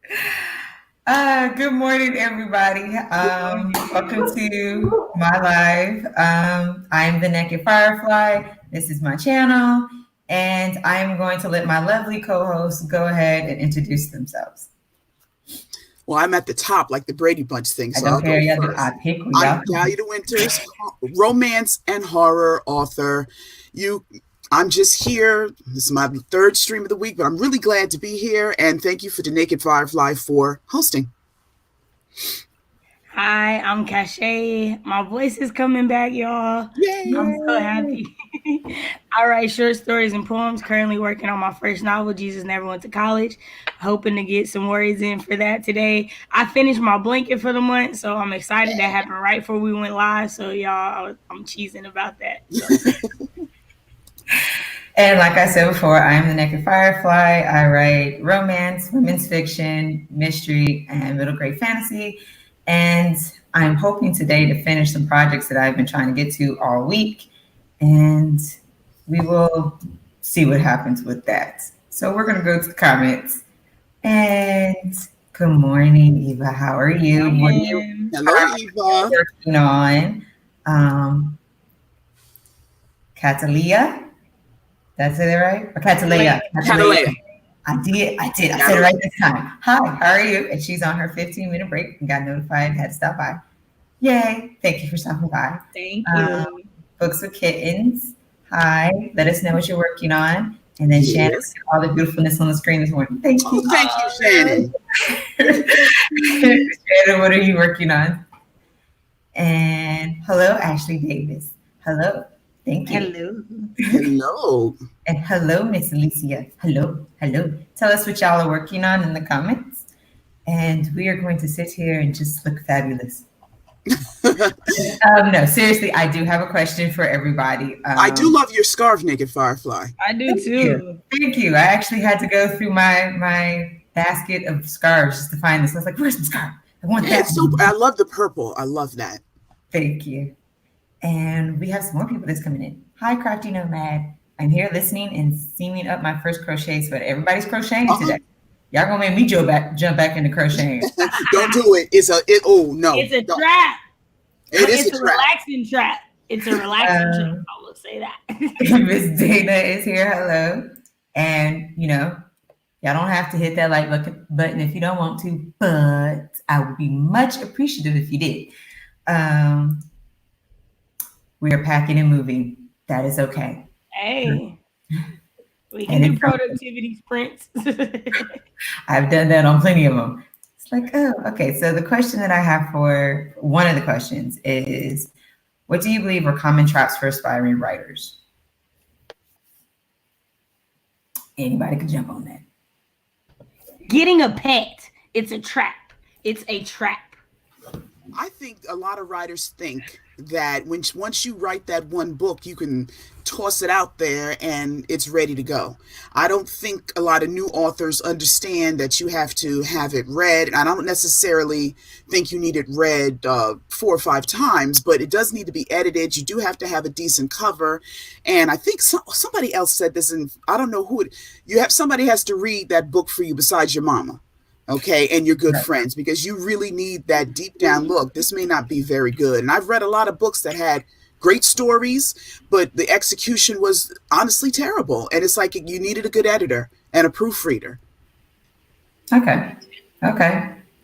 Good morning, everybody. Welcome to my live. I'm the Naked FireFly. This is my channel, and I'm going to let my lovely co-hosts go ahead and introduce themselves. Well, I'm at the top, like the Brady Bunch thing, I so don't I'll go care. first. I pick who I'm y'all. Dahlia DeWinters, romance and horror author. I'm just here. This is my third stream of the week, but I'm really glad to be here. And thank you for the Naked FireFly for hosting. Hi, I'm KaShay. My voice is coming back, y'all. Yay! I'm so happy. I write short stories and poems. Currently working on my first novel, Jesus Never Went to College. Hoping to get some words in for that today. I finished my blanket for the month, so I'm excited. That happened right before we went live. So y'all, I'm cheesing about that. So. And like I said before, I'm the Naked FireFly. I write romance, women's fiction, mystery, and middle grade fantasy. And I'm hoping today to finish some projects that I've been trying to get to all week. And we will see what happens with that. So we're going to go to the comments. And good morning, Eva. How are you? What are you Hello, Eva. working on? Catalia? That's it right? Or Catalea? Catalea. I did. I said it right this time. Hi, how are you? And she's on her 15-minute break and got notified and had to stop by. Yay. Thank you for stopping by. Thank you. Books with Kittens. Hi. Let us know what you're working on. And then Shannon, all the beautifulness on the screen this morning. Thank you. Oh, thank you, Shannon. Shannon, what are you working on? And hello, Ashley Davis. Hello. Thank you. Hello. Hello. And hello, Miss Alicia. Hello. Tell us what y'all are working on in the comments. And we are going to sit here and just look fabulous. No, seriously, I do have a question for everybody. I do love your scarf, Naked FireFly. I do too. Thank you. I actually had to go through my basket of scarves just to find this. I was like, where's the scarf? I want that. I love the purple. I love that. Thank you. And we have some more people that's coming in. Hi, Crafty Nomad. I'm here listening and seaming up my first crochet sweater. Everybody's crocheting today. Y'all gonna make me jump back into crocheting. Don't do it. Oh no. It's a trap. It's a relaxing trap. It's a relaxing trap. I will say that. Miss Dana is here. Hello. And y'all don't have to hit that like button if you don't want to, but I would be much appreciative if you did. We are packing and moving. That is okay. Hey, we can do productivity sprints. I've done that on plenty of them. It's like, oh, okay. So the question that I have for one of the questions is, what do you believe are common traps for aspiring writers? Anybody could jump on that. Getting a pet. It's a trap. It's a trap. I think a lot of writers think that once you write that one book, you can toss it out there and it's ready to go. I don't think a lot of new authors understand that you have to have it read. I don't necessarily think you need it read 4 or 5 times, but it does need to be edited. You do have to have a decent cover. And I think somebody else said this, and I don't know who somebody has to read that book for you besides your mama. Okay, and your good friends, because you really need that deep down look. This may not be very good. And I've read a lot of books that had great stories, but the execution was honestly terrible. And it's like you needed a good editor and a proofreader. Okay.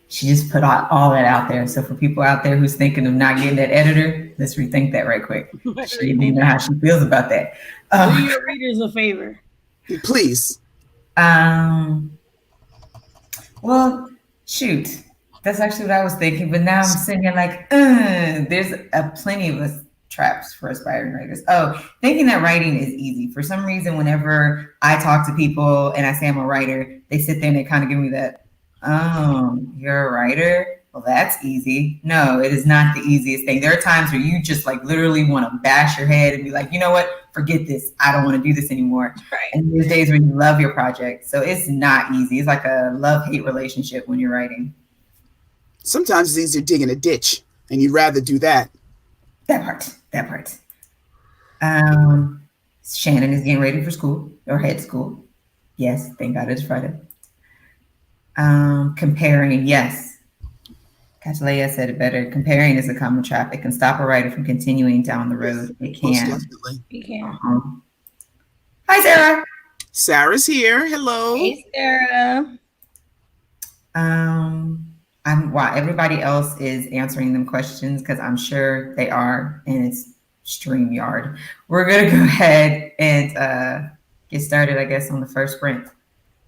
She just put all that out there. So for people out there who's thinking of not getting that editor, let's rethink that right quick. She didn't even know how she feels about that. Do your readers a favor. Please. Well, shoot, that's actually what I was thinking. But now I'm sitting here like, there's plenty of us traps for aspiring writers. Oh, thinking that writing is easy. For some reason, whenever I talk to people and I say I'm a writer, they sit there and they kind of give me that, oh, you're a writer? Well, that's easy. No, it is not the easiest thing. There are times where you just like literally want to bash your head and be like, you know what? Forget this. I don't want to do this anymore. Right. And there's days when you love your project. So it's not easy. It's like a love-hate relationship when you're writing. Sometimes it's easier digging a ditch, and you'd rather do that. That part. Shannon is getting ready for school, or head school. Yes, thank God it's Friday. Comparing, yes. Catalea said it better. Comparing is a common trap. It can stop a writer from continuing down the road. It Most can. definitely. You can. Hi, Sarah. Sarah's here. Hello. Hey, Sarah. While everybody else is answering them questions, because I'm sure they are, and it's StreamYard. We're gonna go ahead and get started, I guess, on the first sprint.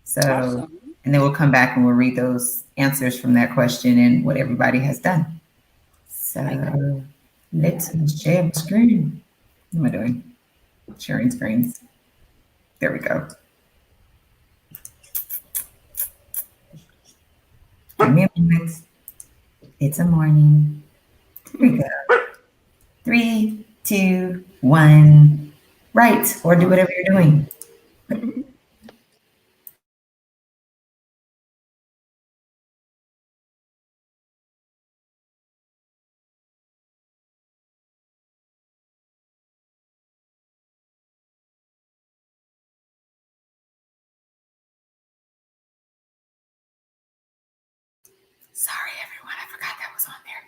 So, Awesome. and then we'll come back and we'll read those answers from that question and what everybody has done. So, let's share the screen. What am I doing? Sharing screens. There we go. Give me a moment. It's a morning. Here we go. 3, 2, 1. Write or do whatever you're doing. Sorry, everyone. I forgot that was on there.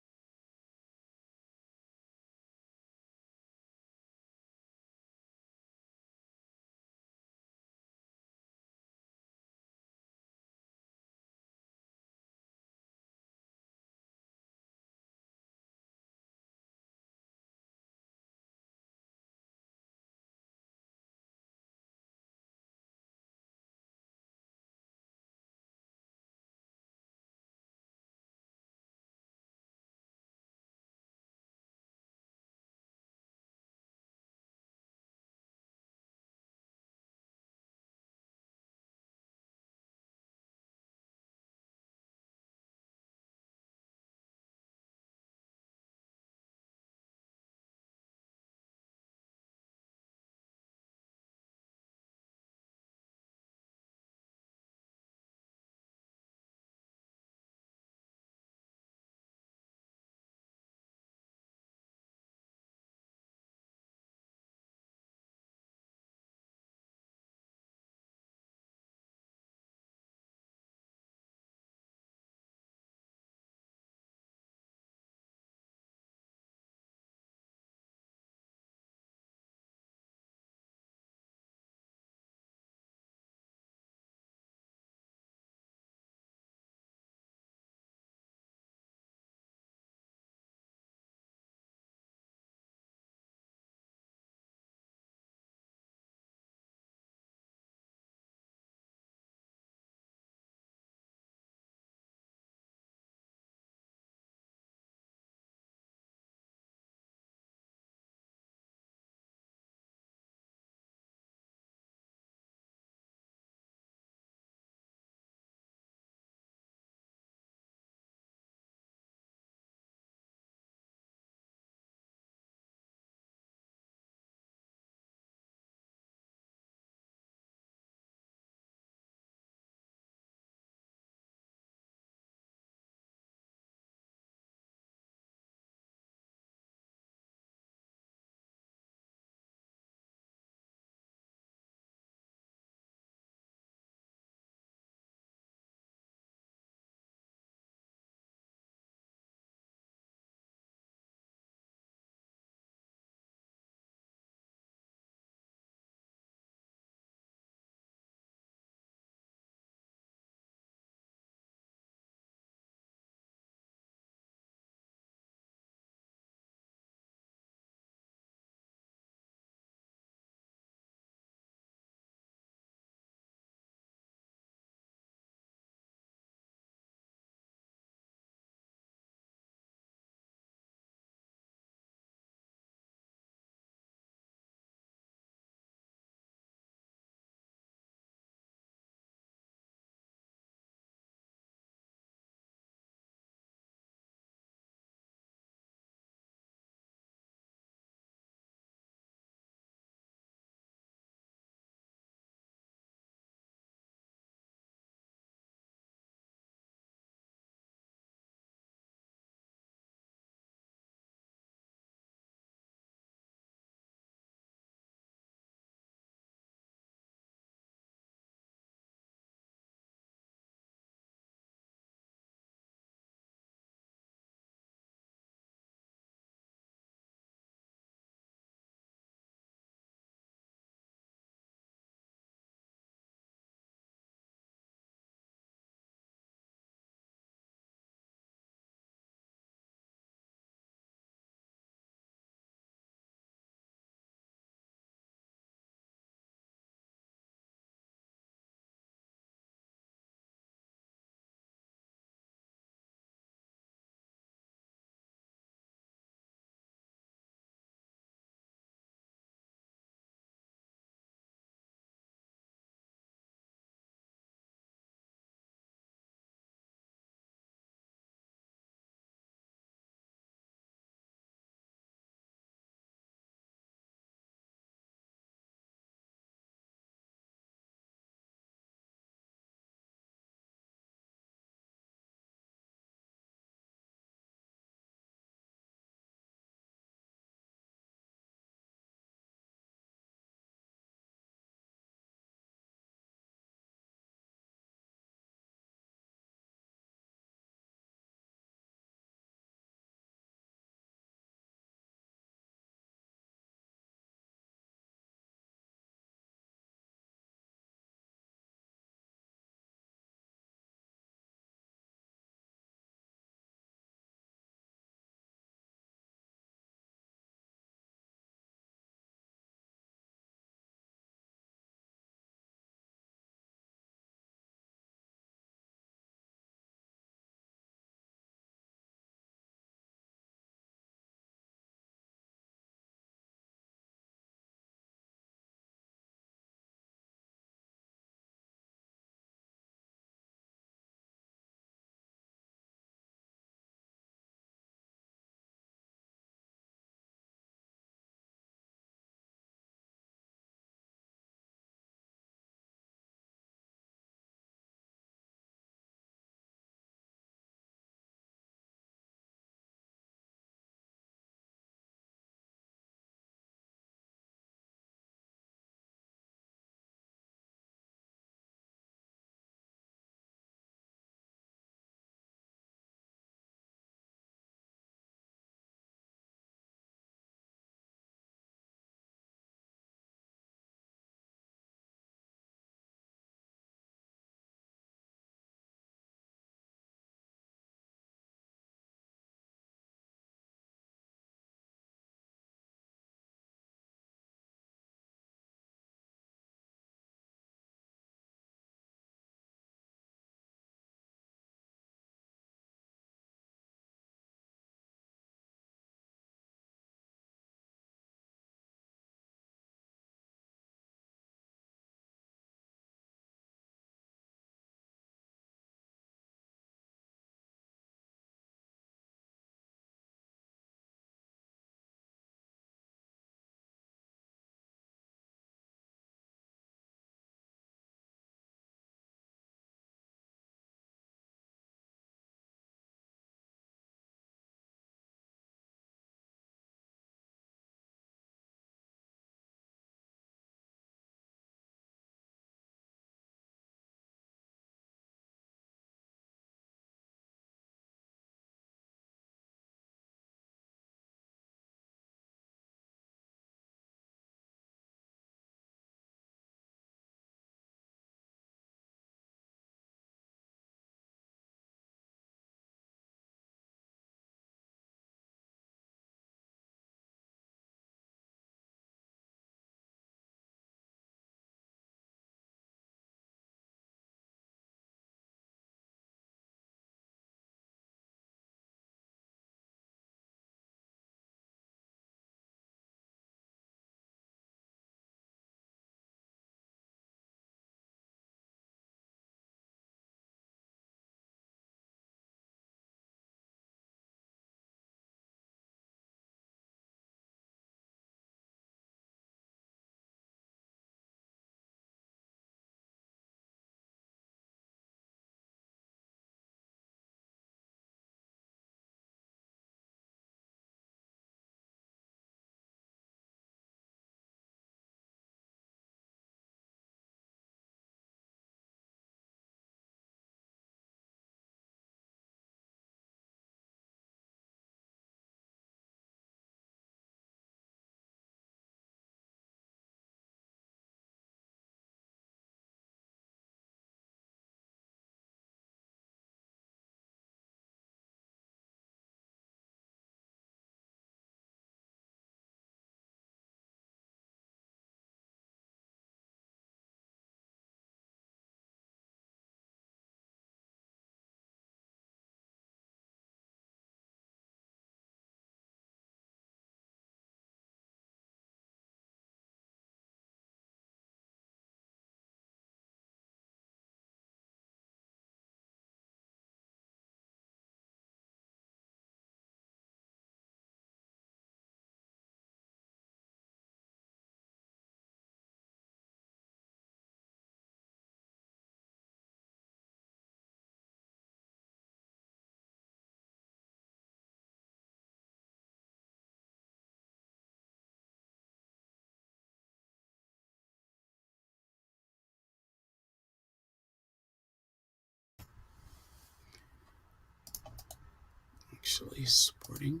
actually supporting.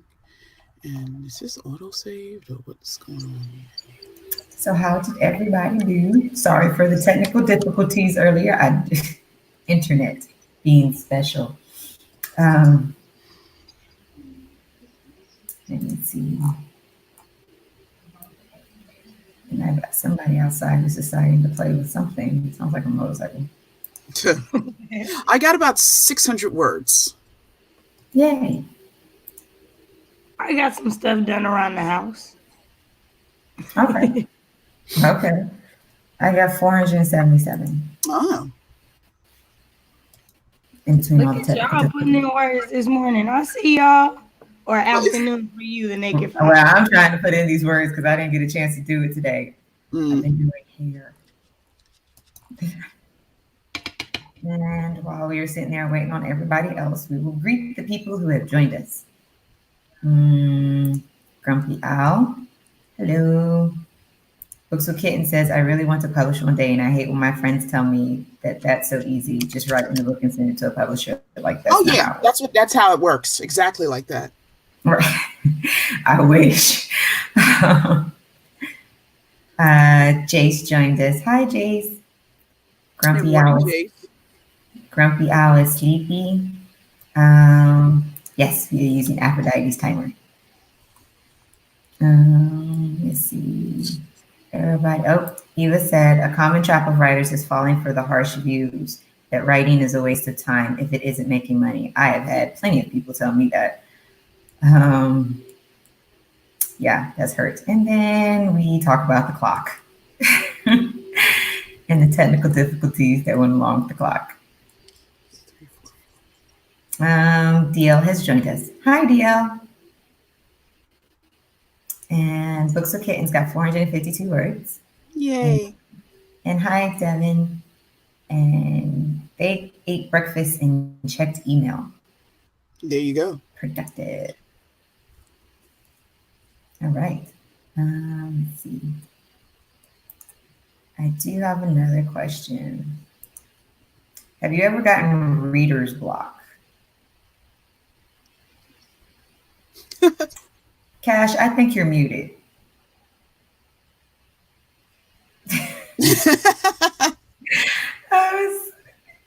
And is this auto-saved or what's going on? So how did everybody do? Sorry for the technical difficulties earlier. Internet being special. Let me see. And I've got somebody outside who's deciding to play with something. It sounds like a motorcycle. I got about 600 words. Yay. I got some stuff done around the house. Okay. Okay. I got 477. Oh. In between all Look the at y'all putting in words this morning. I see y'all. Or afternoon for you, the Naked FireFly. Well, I'm trying to put in these words because I didn't get a chance to do it today. I've been doing here. And while we were sitting there waiting on everybody else, we will greet the people who have joined us. Grumpy Owl. Hello. Books with Kitten says, I really want to publish one day, and I hate when my friends tell me that that's so easy. Just write in the book and send it to a publisher. Like that. Oh yeah, that's how it works. Exactly like that. I wish. Jace joined us. Hi, Jace. Grumpy Owl is sleepy. Yes, we are using Aphrodite's timer. Let's see. Everybody. Oh, Eva said, a common trap of writers is falling for the harsh views that writing is a waste of time if it isn't making money. I have had plenty of people tell me that. Yeah, that's hurt. And then we talk about the clock and the technical difficulties that went along with the clock. DL has joined us. Hi, DL. And Books with Kittens got 452 words. Yay. And hi, Devin. And they ate breakfast and checked email. There you go. Productive. All right. Let's see. I do have another question. Have you ever gotten reader's block? Cash, I think you're muted.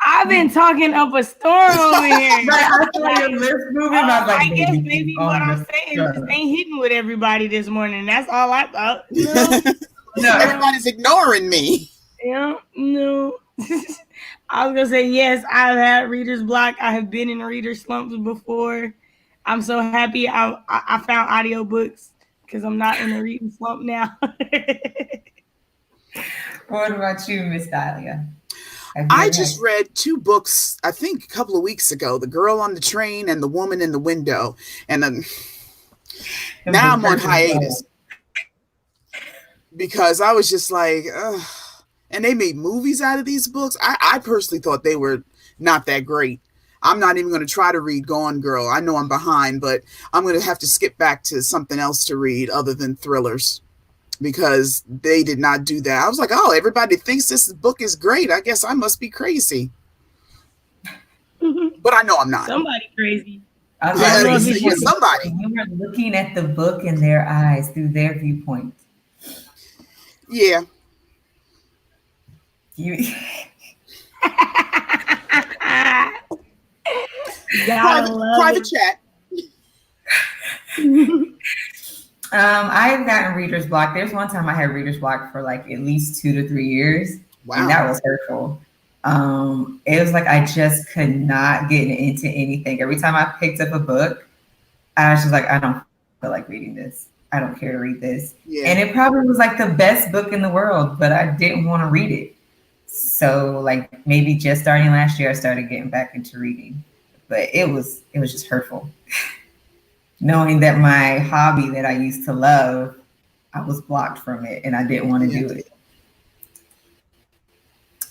I've been talking up a storm over here. I saw your lips moving. I guess maybe what I'm saying just ain't hitting with everybody this morning. That's all I thought. No. Everybody's ignoring me. Yeah, no. I was gonna say yes. I've had reader's block. I have been in reader slumps before. I'm so happy I found audiobooks because I'm not in a reading slump now. What about you, Miss Dahlia? I just read 2 books, I think a couple of weeks ago, The Girl on the Train and The Woman in the Window. And now I'm on hiatus because I was just like, ugh. And they made movies out of these books. I personally thought they were not that great. I'm not even going to try to read Gone Girl. I know I'm behind, but I'm going to have to skip back to something else to read other than thrillers because they did not do that. I was like, oh, everybody thinks this book is great. I guess I must be crazy. But I know I'm not. Somebody crazy. Somebody. You were looking at the book in their eyes through their viewpoint. Yeah. Private chat. I've gotten reader's block. There's one time I had reader's block for like at least 2 to 3 years. Wow. And that was hurtful. It was like I just could not get into anything. Every time I picked up a book, I was just like, I don't feel like reading this. I don't care to read this. Yeah. And it probably was like the best book in the world, but I didn't want to read it. So like maybe just starting last year, I started getting back into reading. But it was just hurtful. Knowing that my hobby that I used to love, I was blocked from it and I didn't want to do it.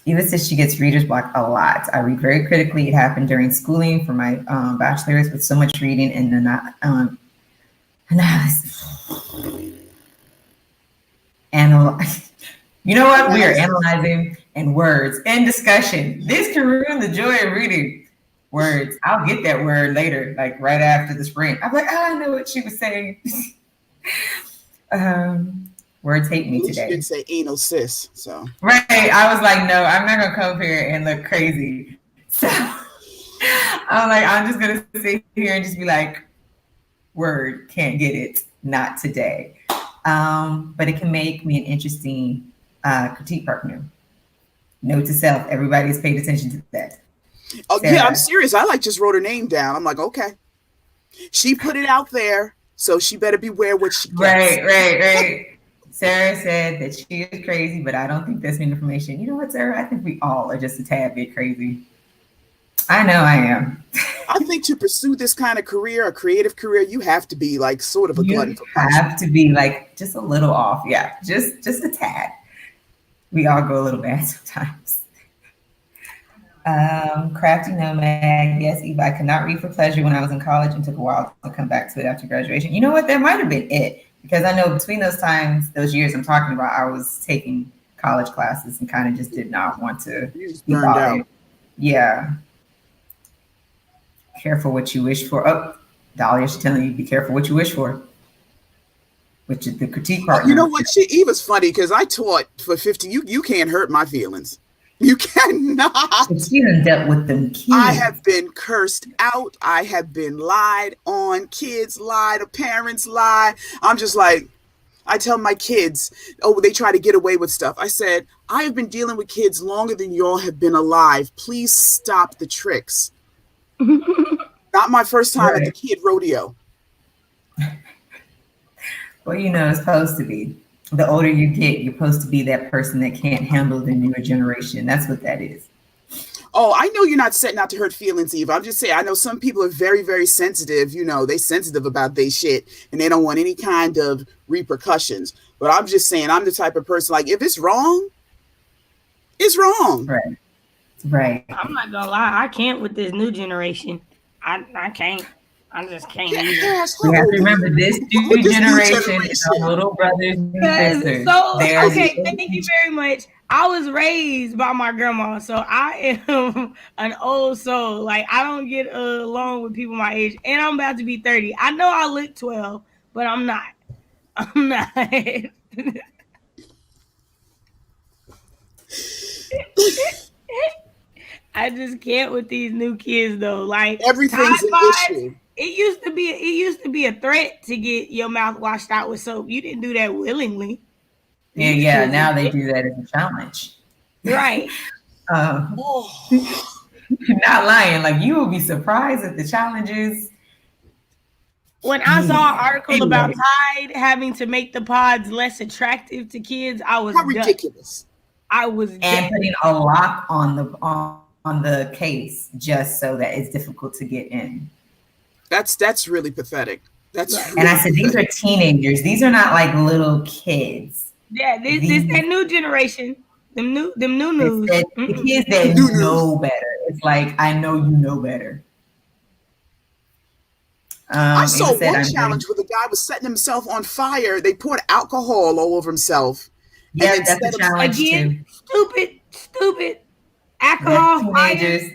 Eva says she gets reader's block a lot. I read very critically. It happened during schooling for my bachelor's with so much reading and then you know what? We are analyzing and words and discussion. This can ruin the joy of reading. words. I'll get that word later, like right after the sprint. I'm like, oh, I know what she was saying. Words hate me today. You didn't say anal cis, so. Right. I was like, no, I'm not going to come here and look crazy. So I'm like, I'm just going to sit here and just be like, word, can't get it, not today. But it can make me an interesting critique partner. Note to self, everybody has paid attention to that. Oh, Sarah. Yeah, I'm serious. I just wrote her name down. I'm like, okay. She put it out there, so she better beware what she gets. Right. Sarah said that she is crazy, but I don't think that's new information. You know what, Sarah? I think we all are just a tad bit crazy. I know I am. I think to pursue this kind of career, a creative career, you have to be like sort of a glutton for punishment. You have to be like just a little off. Yeah, just a tad. We all go a little bad sometimes. Crafty Nomad. Yes, Eva, I could not read for pleasure when I was in college and took a while to come back to it after graduation. You know what? That might have been it. Because I know between those times, those years I'm talking about, I was taking college classes and kind of just did not want to be burned out. Yeah. Careful what you wish for. Oh, Dahlia, she's telling you, be careful what you wish for. Which is the critique partner. You know what? Eva's funny because I taught for 50. You can't hurt my feelings. You cannot. She done dealt with them kids. I have been cursed out. I have been lied on. Kids lied. Parents lied. I'm just like, I tell my kids, oh, they try to get away with stuff. I said, I have been dealing with kids longer than y'all have been alive. Please stop the tricks. Not my first time at the kid rodeo. Well, you know, it's supposed to be. The older you get, you're supposed to be that person that can't handle the newer generation. That's what that is. Oh, I know you're not setting out to hurt feelings, Eva. I'm just saying, I know some people are very, very sensitive. You know, they sensitive about their shit and they don't want any kind of repercussions. But I'm just saying, I'm the type of person, like, if it's wrong, it's wrong. Right. I'm not gonna lie. I can't with this new generation. I can't. I just can't. We have to remember this new generation is our little brothers and sisters. So, okay, thank you very much. I was raised by my grandma, so I am an old soul. Like, I don't get along with people my age, and I'm about to be 30. I know I look 12, but I'm not. I'm not. I just can't with these new kids though. Like, everything's an issue. It used to be a threat to get your mouth washed out with soap. You didn't do that willingly. Yeah. Now they do that as a challenge. Right. You're not lying. Like, you will be surprised at the challenges. When I saw an article about Tide having to make the pods less attractive to kids, I was ridiculous. And putting a lock on the case just so that it's difficult to get in. That's really pathetic. Really and I said, these are teenagers. These are not like little kids. Yeah, this that new generation. Them new news. The kids that know better. It's like, I know you know better. I saw one challenge where the guy was setting himself on fire. They poured alcohol all over himself. Yeah, that's a challenge too. Stupid alcohol. Teenagers,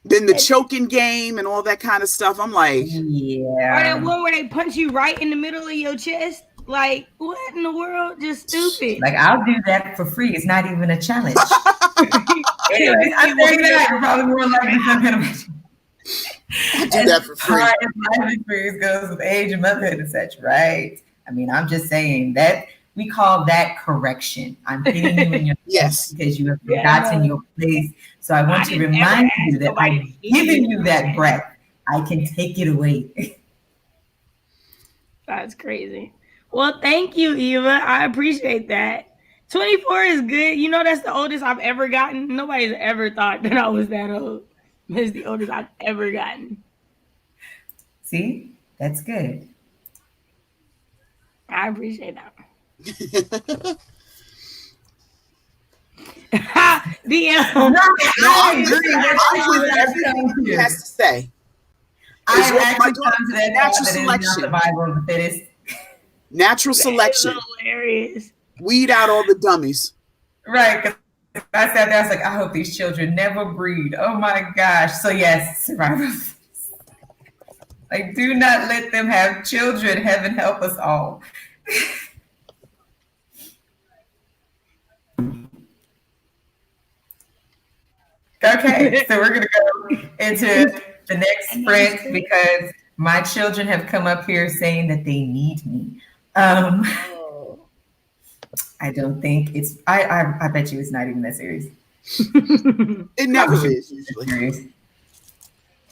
then the choking game and all that kind of stuff. I'm like, yeah. Or that one where they punch you right in the middle of your chest. Like, what in the world? Just stupid. Like, I'll do that for free. It's not even a challenge. Anyways, I'm saying that you're probably more likely some kind of. I'll do that for free. Life experience goes with age and motherhood and such, right? I mean, I'm just saying that we call that correction. I'm hitting you in your yes because you have forgotten your place. So I want to remind you that by giving you that breath, I can take it away. That's crazy. Well, thank you, Eva. I appreciate that. 24 is good. You know, that's the oldest I've ever gotten. Nobody's ever thought that I was that old. It's the oldest I've ever gotten. See? That's good. I appreciate that. I agree with everything he has to say. I actually come to that natural selection. Survival of the fittest. Natural selection. Hilarious. Weed out all the dummies. Right. I sat there, I was like, I hope these children never breed. Oh my gosh. So yes, survivors. Like, do not let them have children. Heaven help us all. Okay, so we're gonna go into the next sprint because my children have come up here saying that they need me. I don't think it's. I bet you it's not even that serious. It never is usually. Serious.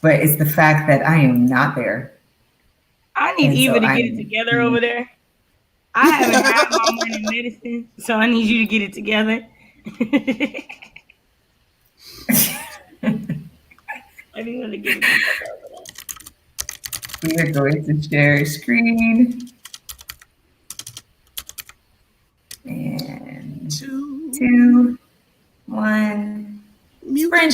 But it's the fact that I am not there. I need Eva to get it together over there. I haven't had my morning medicine, so I need you to get it together. I need her to get it together over there. We are going to share screen. And 2, 1, sprint.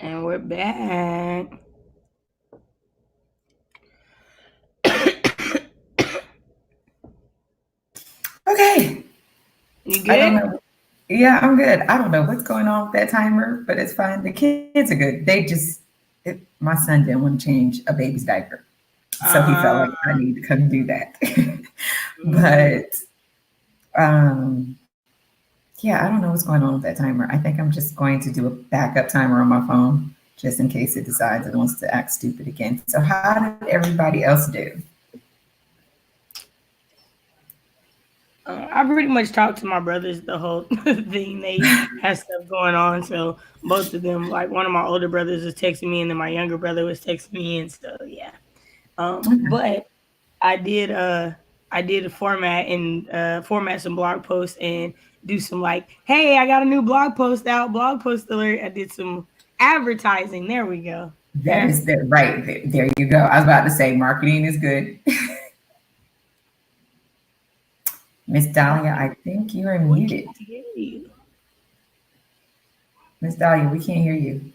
And we're back. Okay. You I don't good? know. Yeah, I'm good. I don't know what's going on with that timer, but it's fine. The kids are good. My son didn't want to change a baby's diaper. So he felt like I need to come do that. But yeah, I don't know what's going on with that timer. I think I'm just going to do a backup timer on my phone just in case it decides it wants to act stupid again. So how did everybody else do? I pretty much talked to my brothers the whole thing. They had stuff going on, so both of them, like one of my older brothers was texting me, and then my younger brother was texting me and stuff. Yeah, but I did format some blog posts and do some like, hey, I got a new blog post out, blog post alert. I did some advertising. There we go. That is that right. There you go. I was about to say marketing is good. Miss Dahlia, I think you are muted. Miss Dahlia, we can't hear you.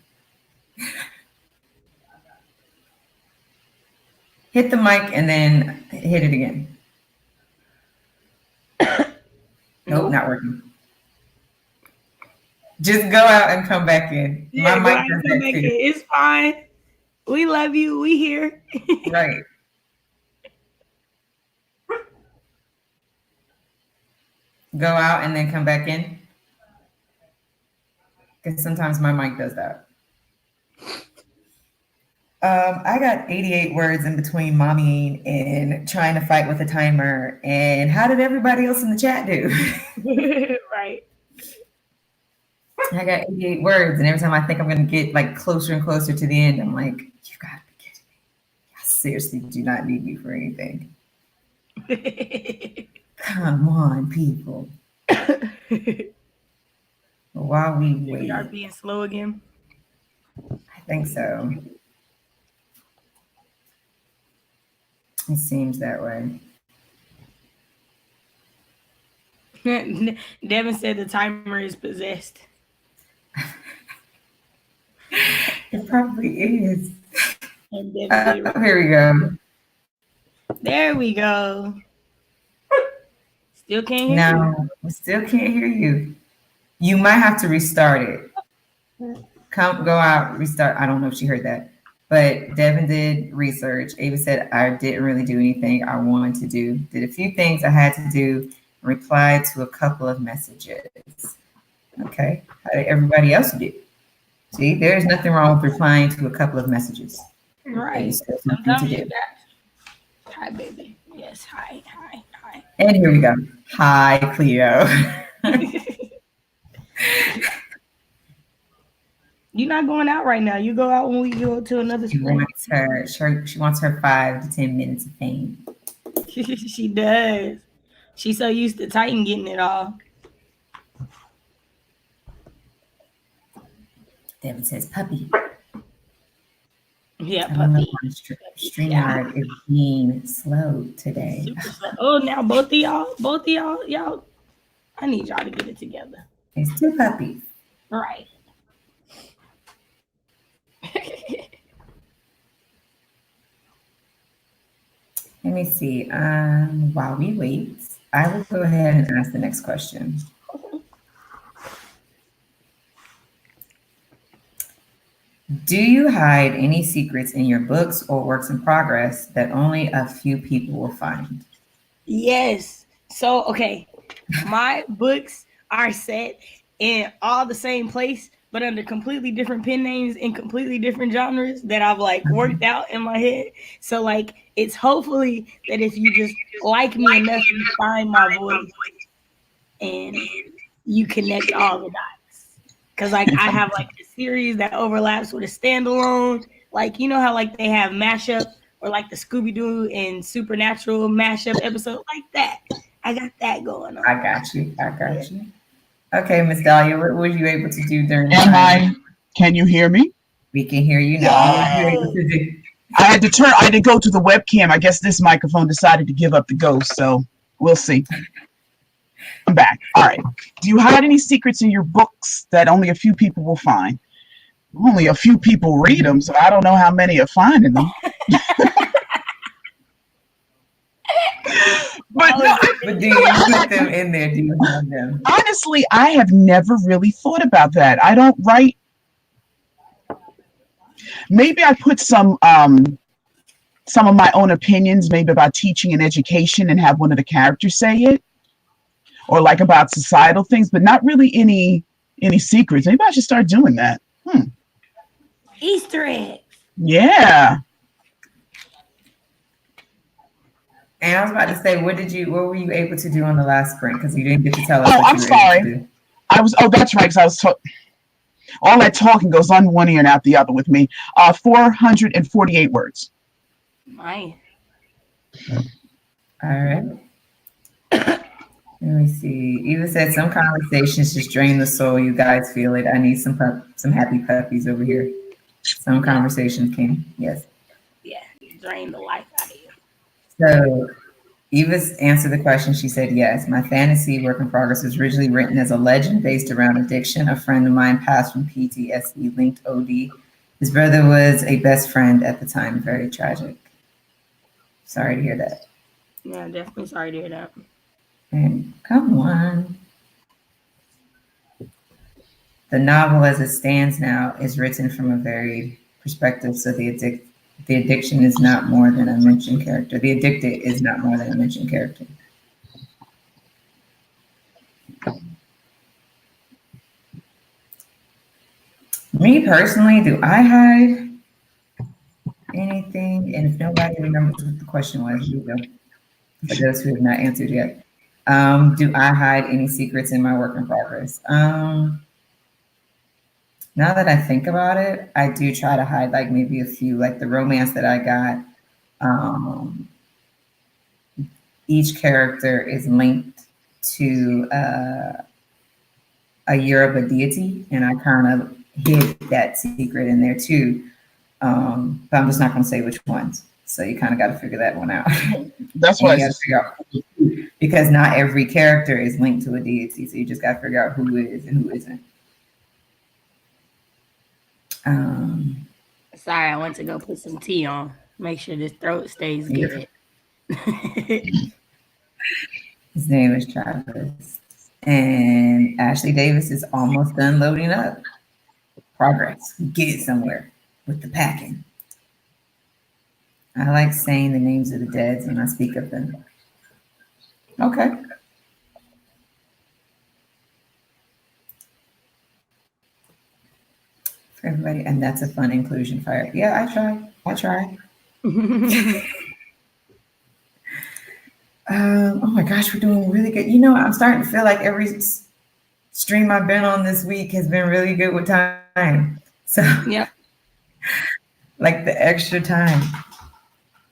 Hit the mic and then hit it again. Nope, not working. Just go out and come back in. Yeah, my mic does that too. It's fine. We love you. We here. Right. Go out and then come back in. Because sometimes my mic does that. I got 88 words in between mommying and trying to fight with a timer. And how did everybody else in the chat do? Right. I got 88 words, and every time I think I'm going to get like closer and closer to the end, I'm like, you got to be kidding me. I seriously do not need you for anything. Come on, people. While we wait. We are being slow again. I think so. It seems that way. Devin said the timer is possessed. It probably is. And here we go. There we go. Still can't hear you. No, we still can't hear you. You might have to restart it. Go out, restart. I don't know if she heard that. But Devin did research. Ava said, I didn't really do anything I wanted to do. Did a few things I had to do. Replied to a couple of messages. Okay. How did everybody else do? See, there's nothing wrong with replying to a couple of messages. Right. Sometimes to do. Hi, baby. Yes. Hi. And here we go. Hi, Cleo. You're not going out right now. You go out when we go to another spring. She wants her 5 to 10 minutes of fame. She does. She's so used to Titan getting it all. Devin says puppy. Yeah, puppy. StreamYard is being slow today. Slow. Oh, now both of y'all. I need y'all to get it together. It's 2 puppies. Right. Let me see. While we wait, I will go ahead and ask the next question. Do you hide any secrets in your books or works in progress that only a few people will find? Yes. So, okay, my books are set in all the same place, but under completely different pen names in completely different genres that I've like worked out in my head. So like, it's hopefully that if you just like me enough, you find my voice and you connect all the dots. Cause like I have like a series that overlaps with a standalone, like, you know how like they have mashup or like the Scooby-Doo and Supernatural mashup episode like that. I got that going on. I got you. Okay, Miss Dahlia, what were you able to do during the time? Can you hear me? We can hear you now. I had to go to the webcam. I guess this microphone decided to give up the ghost, so we'll see. I'm back. All right. Do you hide any secrets in your books that only a few people will find? Only a few people read them, so I don't know how many are finding them. But no, But do you put them in there? Do you have them? honestly, I have never really thought about that. I don't write. Maybe I put some of my own opinions, maybe about teaching and education, and have one of the characters say it, or like about societal things, but not really any secrets. Maybe I should start doing that. Easter eggs. Yeah. And I was about to say, what were you able to do on the last sprint? Because you didn't get to tell us. Oh, what I'm you were sorry. able to do. Oh, that's right. Because I was all that talking goes on one ear and out the other with me. 448 words. Nice. All right. Let me see. Eva said some conversations just drain the soul. You guys feel it. I need some happy puppies over here. Some conversations can. Yes. Yeah, you drain the life out of you. So Eva's answered the question. She said, yes, my fantasy work in progress was originally written as a legend based around addiction. A friend of mine passed from PTSD linked OD. His brother was a best friend at the time. Very tragic. Sorry to hear that. Yeah, definitely sorry to hear that. And come on. The novel as it stands now is written from a varied perspective. So the addiction is not more than a mentioned character. The addicted is not more than a mentioned character. Me personally, do I hide anything? And if nobody remembers what the question was, you go. For those who have not answered yet. Do I hide any secrets in my work in progress? Now that I think about it, I do try to hide like maybe a few, like the romance that I got. Each character is linked to a Yoruba deity, and I kind of hid that secret in there too. But I'm just not going to say which ones. So you kind of got to figure that one out. That's what you got to figure out, because not every character is linked to a deity. So you just got to figure out who is and who isn't. Sorry, I went to go put some tea on. Make sure this throat stays good. His name is Travis. And Ashley Davis is almost done loading up. Progress. Get it somewhere with the packing. I like saying the names of the deads when I speak of them. Okay. For everybody, and that's a fun inclusion fire. Yeah, I try. Oh my gosh, we're doing really good. You know, I'm starting to feel like every stream I've been on this week has been really good with time. So, yep. Like the extra time.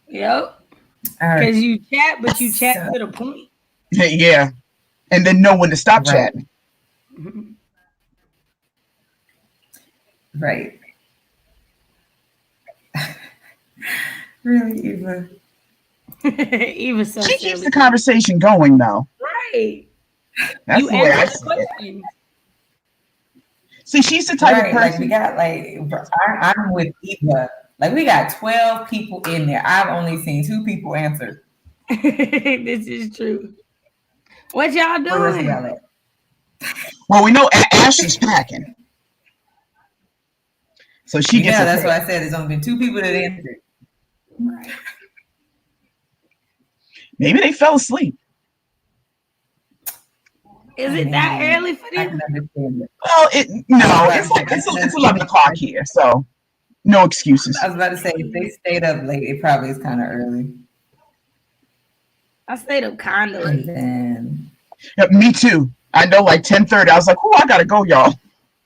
Yep. Because right. You chat, but you chat to the point. Yeah. And then know when to stop chatting. Right. Really, Eva? Eva, so she keeps the conversation going, though. Right. That's you the way I see it. See, she's the type of person. Like we got I'm with Eva. Like we got 12 people in there. I've only seen 2 people answer. This is true. What y'all doing? Well, we know Ashley's packing. So she gets that's what I said. There's only been 2 people that answered. Right. Maybe they fell asleep. Is it that early for them? I can understand it. Well, it's 11 o'clock here, so no excuses. I was about to say, if they stayed up late, it probably is kind of early. I stayed up kind of late. Yeah, me too. I know, like 10:30. I was like, I gotta go, y'all.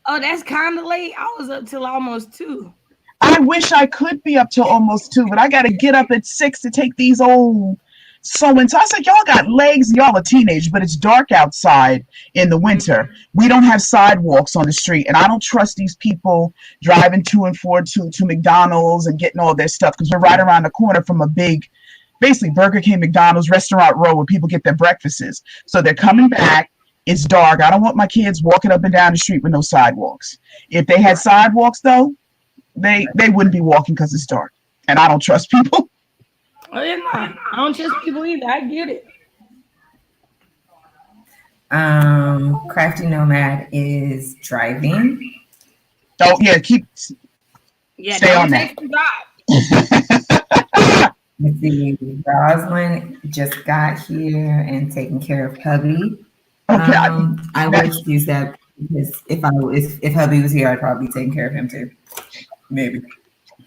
Oh, that's kind of late. I was up till almost 2. I wish I could be up till almost 2, but I gotta get up at 6 to take these old so-and-so. I said, y'all got legs, y'all are teenagers, but it's dark outside in the winter. We don't have sidewalks on the street, and I don't trust these people driving to and for to McDonald's and getting all their stuff, because we're right around the corner from a big, basically Burger King, McDonald's, Restaurant Row, where people get their breakfasts. So they're coming back It's dark. I don't want my kids walking up and down the street with no sidewalks. If they had sidewalks, though, they wouldn't be walking because it's dark. And I don't trust people. Oh yeah, no, I don't trust people either. I get it. Crafty Nomad is driving. Oh yeah, stay on that. Let's see, Rosalind just got here and taking care of hubby. Okay, I would excuse that because if hubby was here, I'd probably be taking care of him too. Maybe.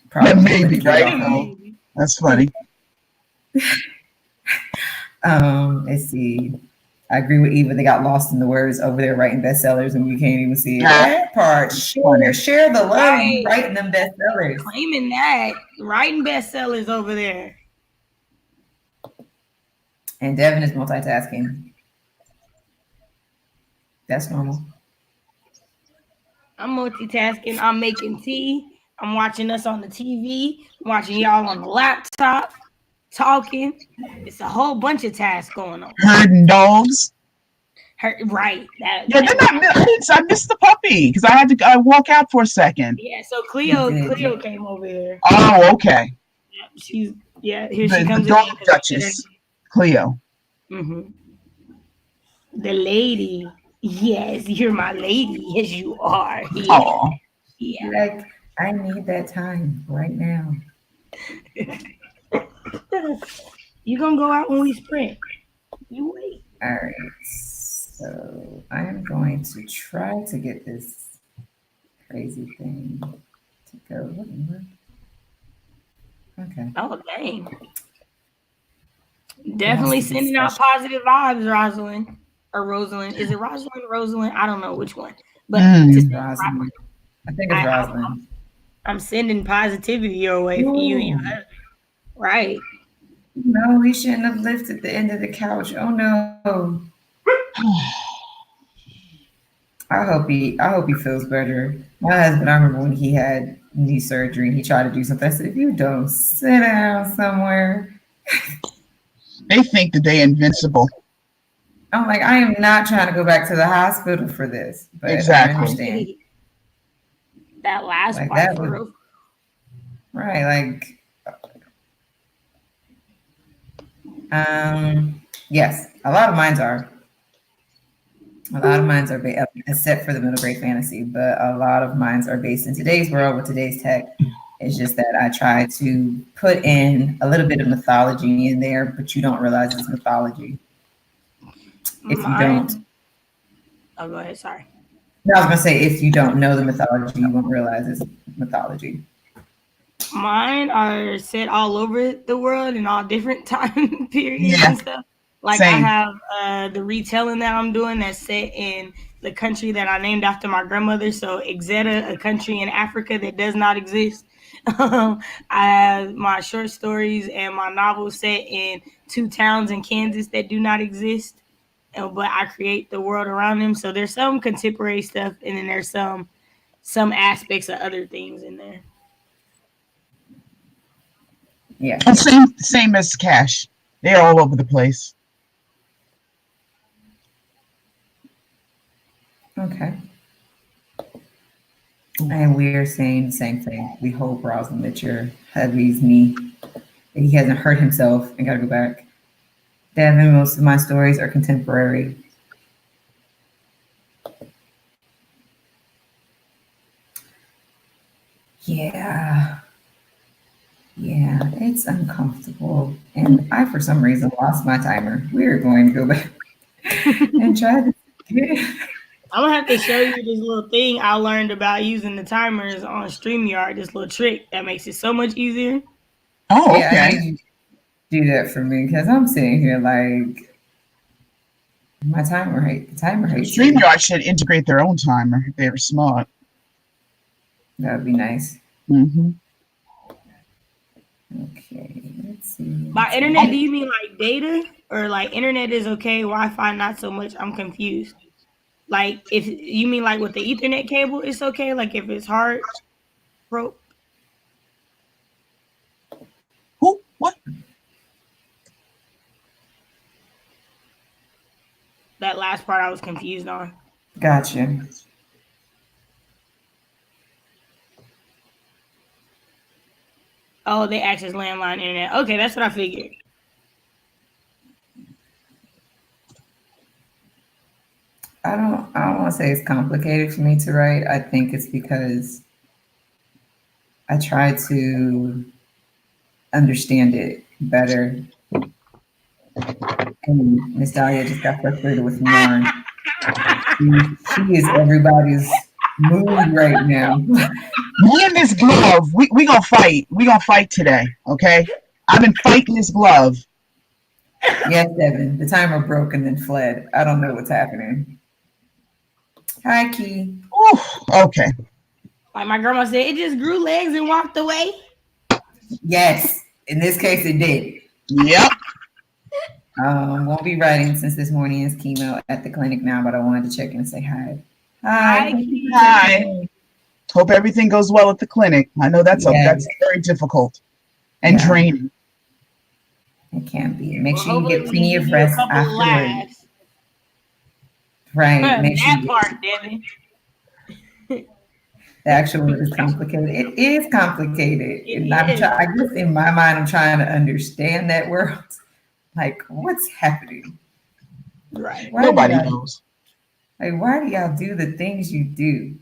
Probably. Maybe, right? That's funny. Let's see. I agree with Eva. They got lost in the words over there writing bestsellers, and we can't even see it. That part. Share the love, right. Writing them bestsellers. Claiming that writing bestsellers over there. And Devin is multitasking. That's normal. I'm multitasking. I'm making tea. I'm watching us on the TV. I'm watching y'all on the laptop. Talking. It's a whole bunch of tasks going on. Herding dogs. Right. I missed the puppy because I had to walk out for a second. Yeah, so Cleo came over here. Oh, okay. Here she comes. The dog Duchess, Cleo. Mm-hmm. The lady. Yes, you're my lady. Yes, you are. Oh. Yeah. Like, I need that time right now. You gonna go out when we sprint. You wait. All right. So I am going to try to get this crazy thing to go. Okay. Oh, dang. Definitely sending out positive vibes, Rosalind. Or Rosalind. Is it Rosalind? Rosalind? I don't know which one. But Rosalind. I think it's Rosalind. I'm sending positivity your way for you and your husband. Right. No, we shouldn't have lifted the end of the couch. Oh no. I hope he feels better. My husband, I remember when he had knee surgery and he tried to do something. I said, if you don't sit down somewhere. They think that they're invincible. I'm like, I am not trying to go back to the hospital for this. But exactly. I understand. That last like part for real. Right, like yes, a lot of mines are. Except for the middle grade fantasy, but a lot of mines are based in today's world with today's tech. It's just that I try to put in a little bit of mythology in there, but you don't realize it's mythology. If you don't. Oh, go ahead. Sorry. No, I was going to say, if you don't know the mythology, you won't realize it's mythology. Mine are set all over the world in all different time periods and stuff. Like same. I have the retelling that I'm doing that's set in the country that I named after my grandmother. So Exeter, a country in Africa that does not exist. I have my short stories and my novels set in 2 towns in Kansas that do not exist. But I create the world around them. So there's some contemporary stuff and then there's some aspects of other things in there. Yeah. Same as Cash. They're all over the place. Okay. And we're saying the same thing. We hope, Rosalind, that your hubby's knee, that he hasn't hurt himself and got to go back. Devin, most of my stories are contemporary. Yeah, it's uncomfortable. And I, for some reason, lost my timer. We're going to go back and try to get it. I'm gonna have to show you this little thing I learned about using the timers on StreamYard. This little trick that makes it so much easier. Oh, okay. Yeah, do that for me because I'm sitting here like my timer hates. StreamYard should integrate their own timer if they were smart. That would be nice. Mm-hmm. Okay, let's see. By internet, do you mean like data or like internet is okay, Wi-Fi not so much? I'm confused. Like if you mean like with the Ethernet cable, it's okay. Like if it's hard rope. Who? What? That last part I was confused on. Gotcha. Oh, they access landline internet. Okay, that's what I figured. I don't want to say it's complicated for me to write. I think it's because I try to understand it better. And Miss Dahlia just got frustrated with yarn. She is everybody's mood right now. Me and this glove, we gonna fight. We gonna fight today, okay? I've been fighting this glove. Yes, Devin. The timer broke and then fled. I don't know what's happening. Hi, Key. Ooh, okay. Like my grandma said, it just grew legs and walked away. Yes, in this case, it did. Yep. Won't be writing since this morning is chemo at the clinic now, but I wanted to check in and say hi. Hi. Hi. Hope everything goes well at the clinic. I know that's very difficult and draining. It can be. Make Well, sure you get hopefully plenty we of give you a rest couple of afterwards. laughs. Right. Make sure That you part, Devin. the actual word is complicated. It is complicated. It And is. I guess in my mind, I'm trying to understand that world. Like, what's happening? Right. Nobody knows. Like, why do y'all do the things you do?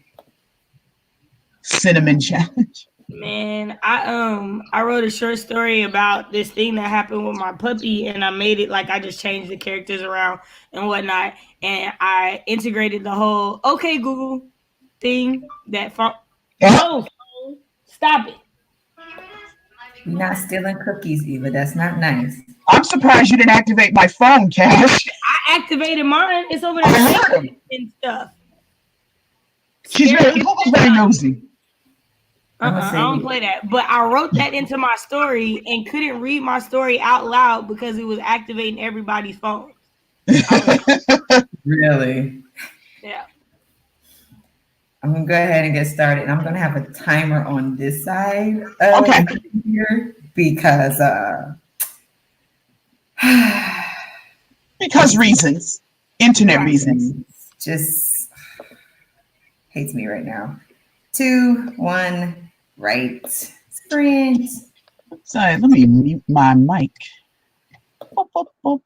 Cinnamon challenge. Man, I wrote a short story about this thing that happened with my puppy, and I made it like I just changed the characters around and whatnot, and I integrated the whole "Okay Google" thing. That phone. No, phone, stop it. You're not stealing cookies, Eva. That's not nice. I'm surprised you didn't activate my phone, Cash. I activated mine. It's over I there heard him. and stuff. Google's very nosy. I don't play that. But I wrote that into my story and couldn't read my story out loud because it was activating everybody's phone. Really? Yeah. I'm gonna go ahead and get started. And I'm gonna have a timer on this side here because because reasons. Internet reasons. Just hates me right now. 2, 1, right. Sprint. Sorry, let me mute my mic. Boop, boop, boop.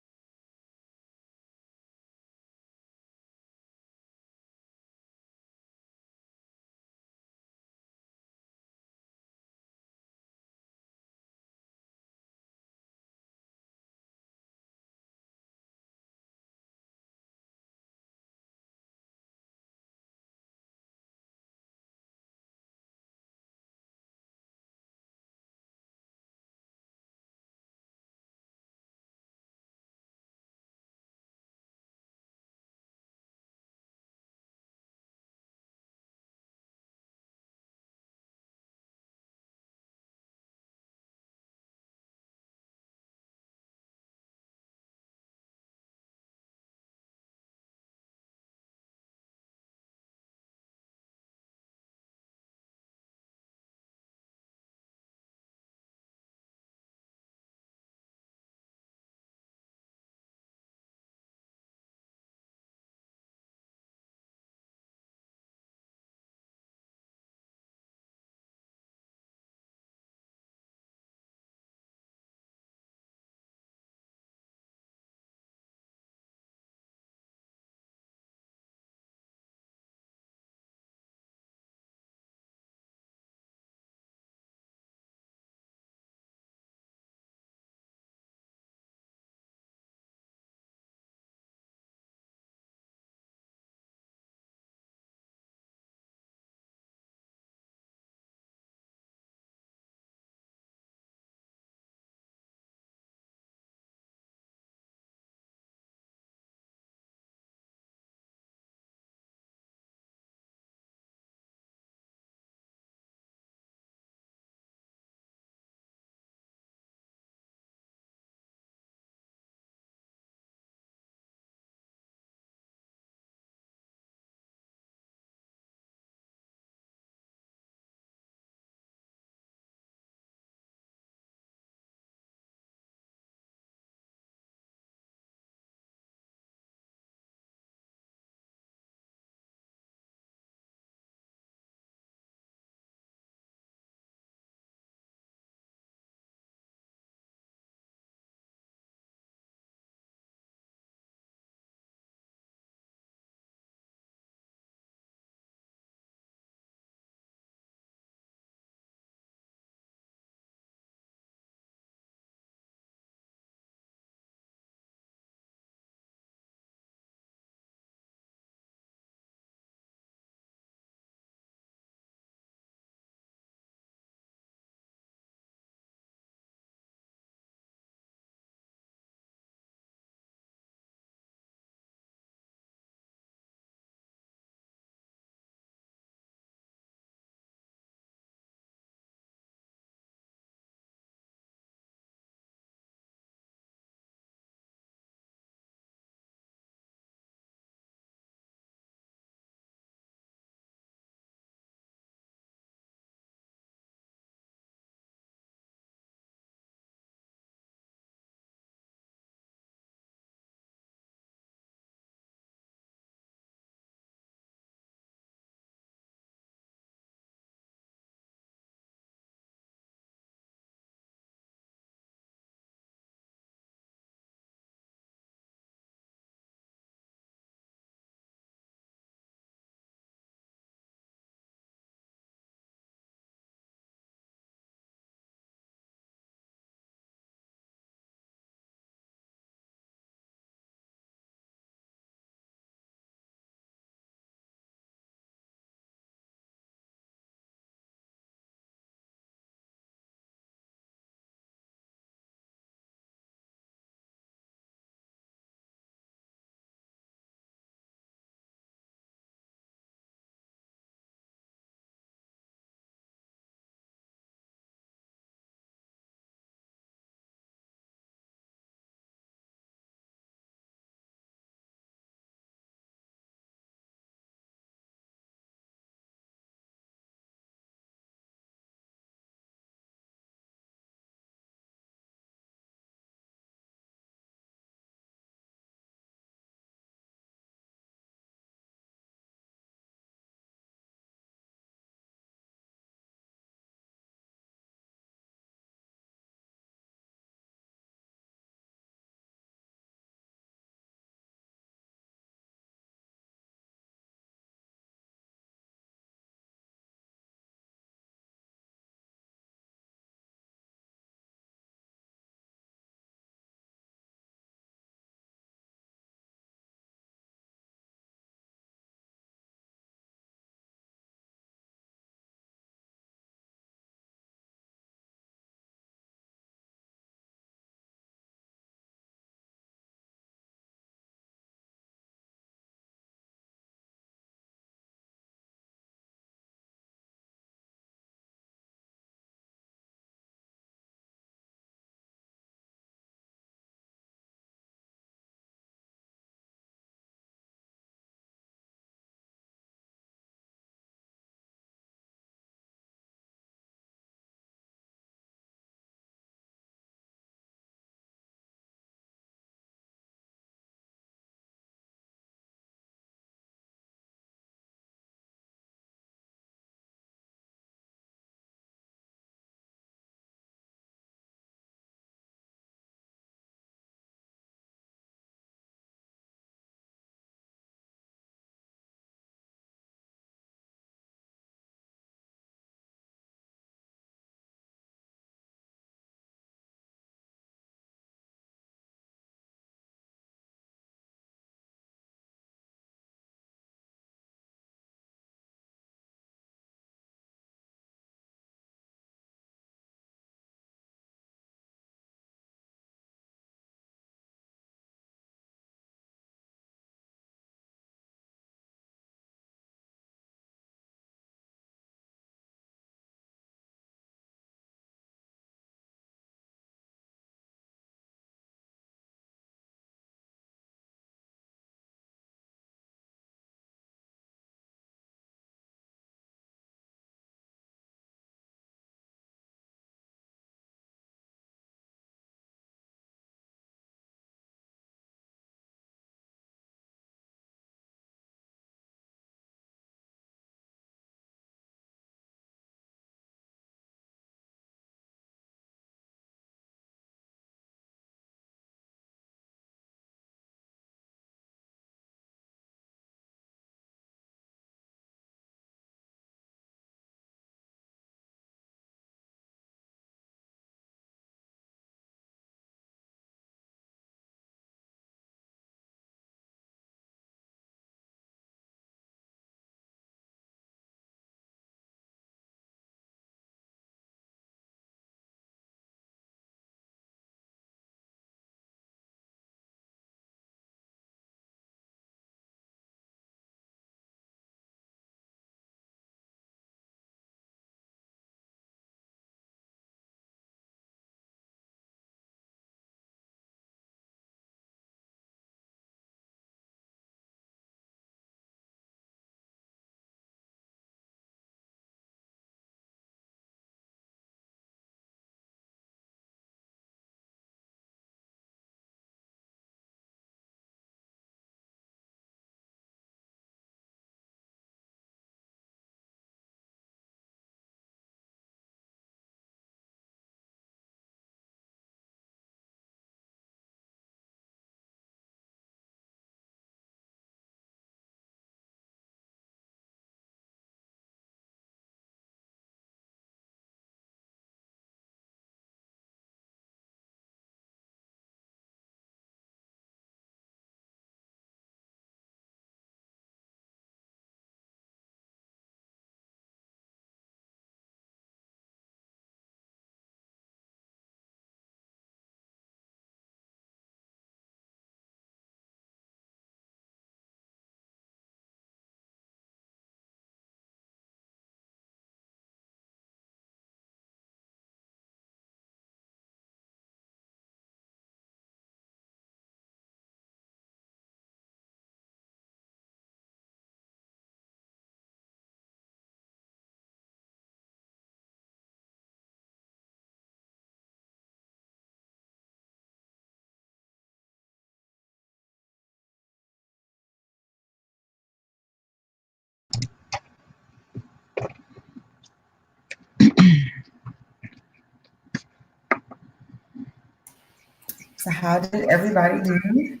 So how did everybody do?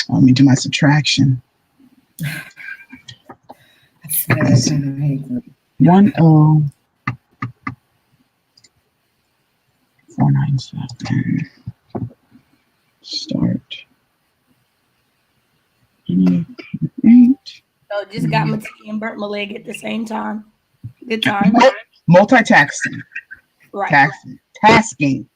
Let me do my subtraction. I swear I kind of hate them. 10497. Start. 8. So just got my tea and burnt my leg at the same time. Good time. Multitasking. Right. Tasking.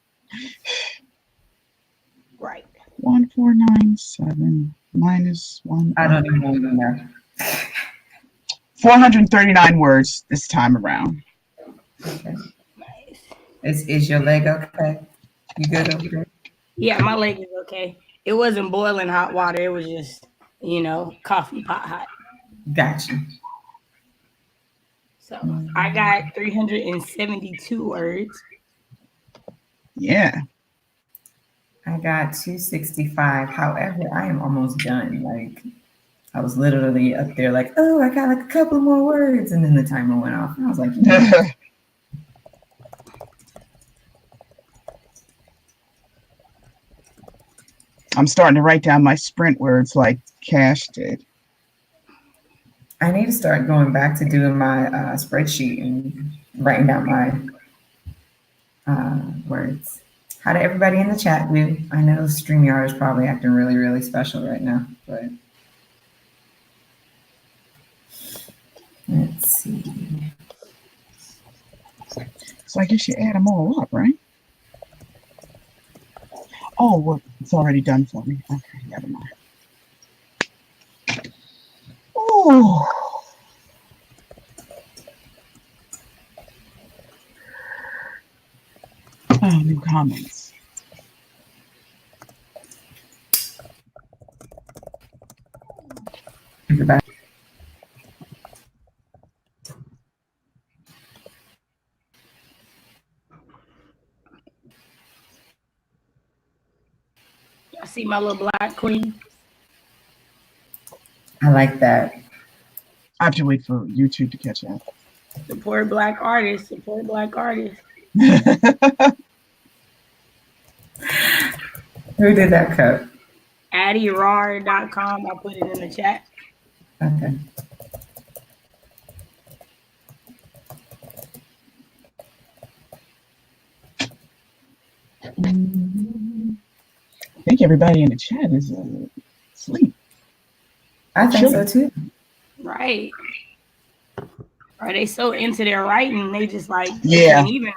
Right. 1497 minus 1. I don't even know. 439 words this time around. Okay. Nice. Is your leg okay? You good over there? Yeah, my leg is okay. It wasn't boiling hot water. It was just, coffee pot hot. Gotcha. So I got 372 words. Yeah. I got 265. However, I am almost done. Like, I was literally up there like, oh, I got like a couple more words. And then the timer went off. And I was like, yeah. I'm starting to write down my sprint words like Cash did. I need to start going back to doing my spreadsheet and writing down my words. How did everybody in the chat do? I know StreamYard is probably acting really, really special right now, but let's see. So I guess you add them all up, right? Oh, well, it's already done for me. Okay, never mind. Oh. Oh, new comments. Everybody. Y'all see my little black queen? I like that. I have to wait for YouTube to catch up. Support black artists. Support black artists. Who did that cut? AddieRar.com. I'll put it in the chat. Okay. I think everybody in the chat is asleep. I think so too. Right. Are they so into their writing? They just like, Yeah. can't even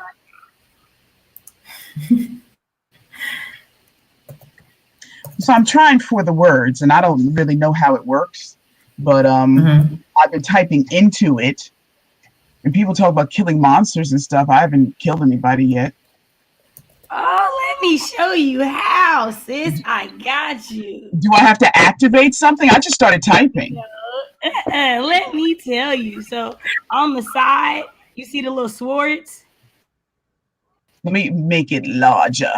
So I'm trying for the words, and I don't really know how it works, but I've been typing into it, and people talk about killing monsters and stuff. I haven't killed anybody yet. Oh, let me show you how, sis. I got you. Do I have to activate something? I just started typing. Let me tell you. So on the side, you see the little swords? Let me make it larger.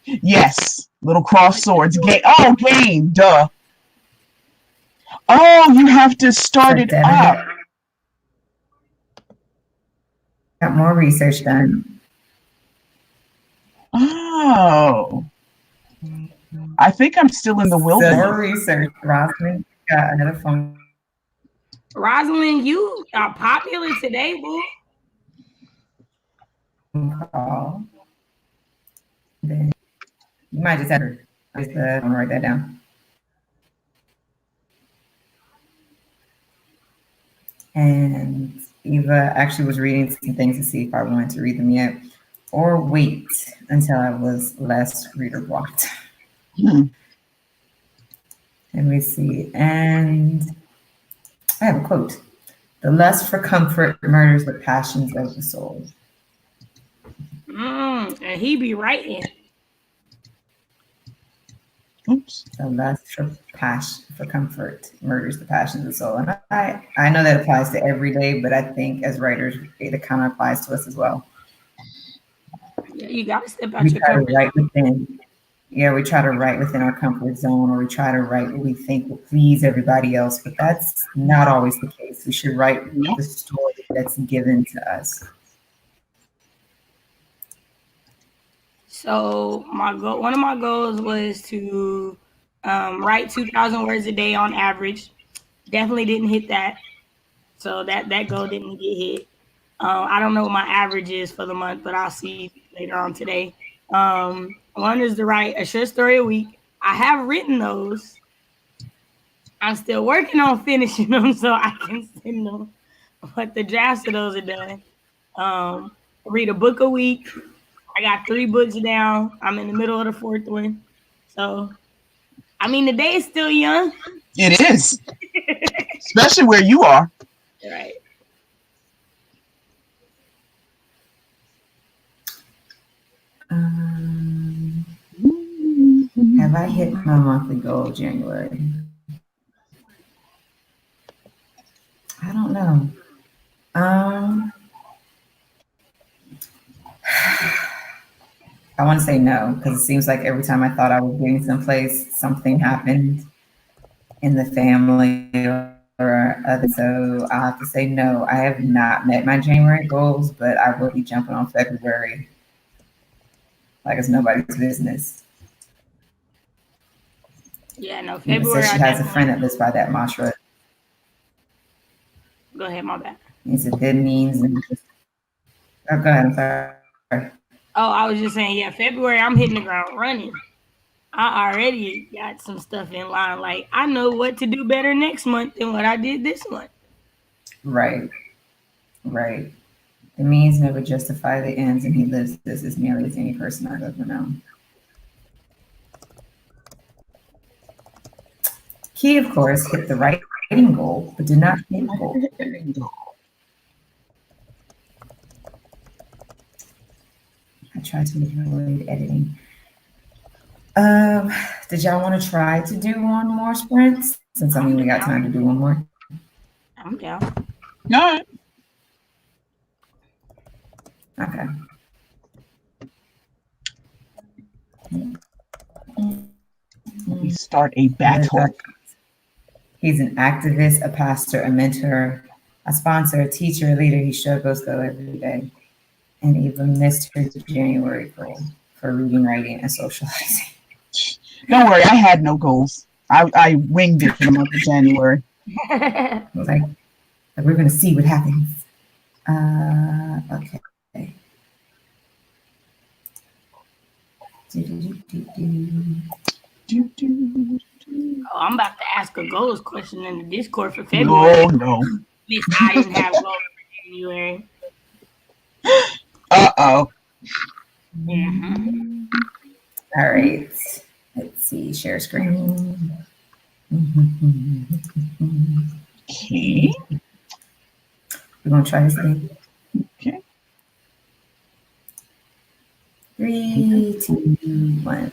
Yes, little cross swords. Game, duh. Oh, you have to start it up. Got more research done. Oh. I think I'm still in the wilderness. More research, Rosalind. Got another phone. Rosalind, you are popular today, boo. Call. Then you might just have to write that down. And Eva actually was reading some things to see if I wanted to read them yet, or wait until I was less reader blocked. Let me see. And I have a quote. The lust for comfort murders the passions of the soul. And he be writing. Oops. The lust for comfort murders the passions of the soul. And I know that applies to every day, but I think as writers, it kind of applies to us as well. Yeah, you got to step out your comfort zone. We try to write within our comfort zone, or we try to write what we think will please everybody else, but that's not always the case. We should write the story that's given to us. So one of my goals was to write 2,000 words a day on average. Definitely didn't hit that. So that goal didn't get hit. I don't know what my average is for the month, but I'll see later on today. One is to write a short story a week. I have written those. I'm still working on finishing them so I can send them. But the drafts of those are done. Read a book a week. I got 3 books down. I'm in the middle of the 4th one. So, I mean, the day is still young. It is, especially where you are. Right. Have I hit my monthly goal January? I don't know. I want to say no, because it seems like every time I thought I was getting someplace, something happened in the family or other. So I'll have to say no. I have not met my January goals, but I will be jumping on February like it's nobody's business. Yeah, no, It February. says she has a friend that lives by that mantra. Go ahead, my bad. It's a good means. Oh, go ahead. I'm sorry. Oh, I was just saying, yeah, February, I'm hitting the ground running. I already got some stuff in line. Like, I know what to do better next month than what I did this month. Right. Right. The means never justify the ends, and he lives this as nearly as any person I've ever known. He, of course, hit the writing goal, but did not hit the goal. I tried to avoid editing. Did y'all want to try to do one more sprint? Since I mean we got time to do one more. I'm down. No. Okay. We start a battle. He's an activist, a pastor, a mentor, a sponsor, a teacher, a leader. He struggles though every day, and even missed his January goal for reading, writing, and socializing. Don't worry, I had no goals. I winged it for the month of January. like we're gonna see what happens. Okay. Oh, I'm about to ask a goals question in the Discord for February. No. Miss, I didn't have goals for January. Uh-oh. Mm-hmm. All right. Let's see. Share screen. Okay. We're gonna try this again. Okay. 3, 2, 1.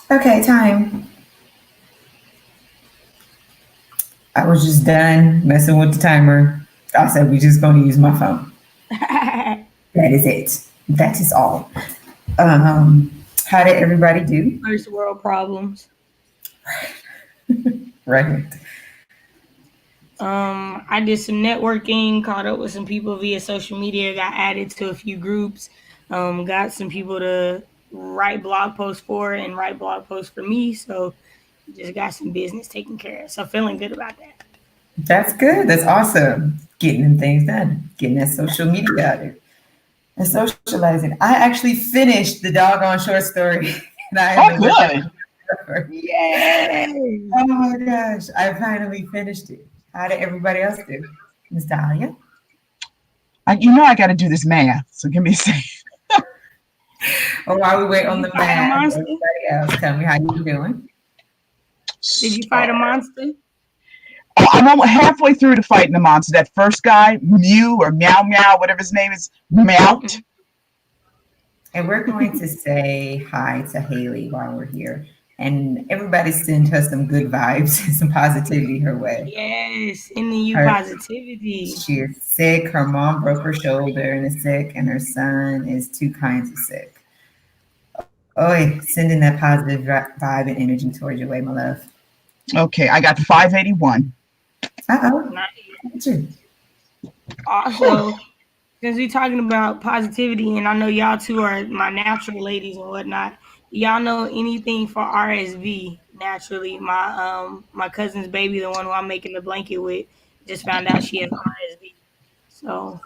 Okay, time. I was just done messing with the timer. I said we're just going to use my phone. That is it. That is all. How did everybody do? First world problems. Right. I did some networking, caught up with some people via social media, got added to a few groups, got some people to write blog posts for and write blog posts for me. So just got some business taken care of. So feeling good about that. That's good. That's awesome. Getting them things done. Getting that social media out there. And socializing. I actually finished the doggone short story. And I Oh, good. Yay! Oh my gosh. I finally finished it. How did everybody else do? Miss Dahlia? I got to do this math. So give me a second. Or while we wait on the Did you fight a math, monster? everybody else, tell me how you doing. Did you fight a monster? Oh, I'm almost halfway through to fighting the monster. That first guy, Mew or Meow Meow, whatever his name is, Mount. And we're going to say hi to Haley while we're here. And everybody send her some good vibes and some positivity her way. Yes, sending you Her- positivity. She is sick. Her mom broke her shoulder and is sick, and her son is 2 kinds of sick. Oh, sending that positive vibe and energy towards your way, my love. Okay, I got 581. Uh-oh. Nice. Also, since we're talking about positivity, and I know y'all two are my natural ladies and whatnot, y'all know anything for RSV? Naturally, my cousin's baby, the one who I'm making the blanket with, just found out she has RSV. So,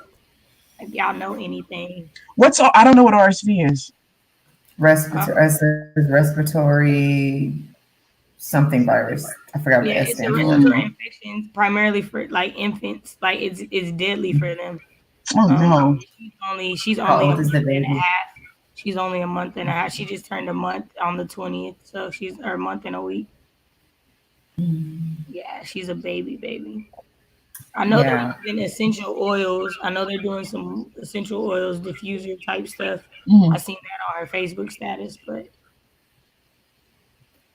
if y'all know anything, I don't know what RSV is. Respiratory something virus. I forgot what yeah, that it's a stands for. respiratory infection, primarily for like infants. Like it's deadly for them. Oh no. She's How only a old is month the and a baby? half. She's only a month and a half. She just turned a month on the 20th, so she's a month and a week. Yeah, she's a baby. I know Yeah. they're using essential oils. I know they're doing some essential oils diffuser type stuff. Mhm. I seen that on her Facebook status, but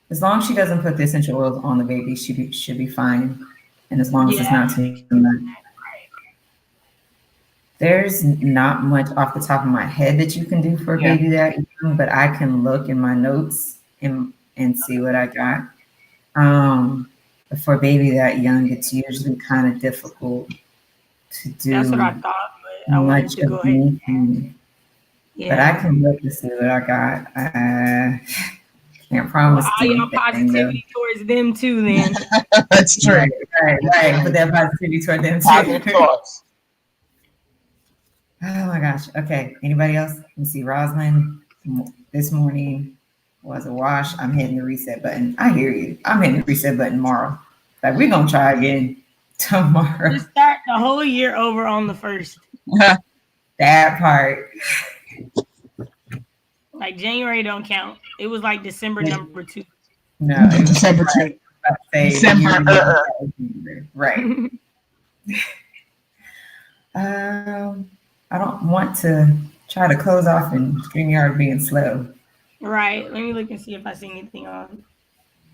As long as she doesn't put the essential oils on the baby, she should be fine. And as long as it's yeah, not too much. There's not much off the top of my head that you can do for a Yeah. baby that young, but I can look in my notes and see what I got. But for a baby that young, it's usually kind of difficult to that's what I do thought. But I wanted much to of go ahead. anything. But I Yeah. can look to see what I got. Can't Well, promise all y'all anything though. positivity towards them too, then. That's true. Right. Put that positivity toward them Positive too. thoughts. Oh my gosh. Okay. Anybody else? Let me see. Rosalind, this morning was a wash. I'm hitting the reset button. I hear you. I'm hitting the reset button tomorrow. Like we're gonna try again tomorrow. Just start the whole year over on the 1st. That part. Like January don't count. It was like December number 2. No, it was December right. 2. I was about to say December. right. I don't want to try to close off and StreamYard being slow Right. Let me look and see if I see anything on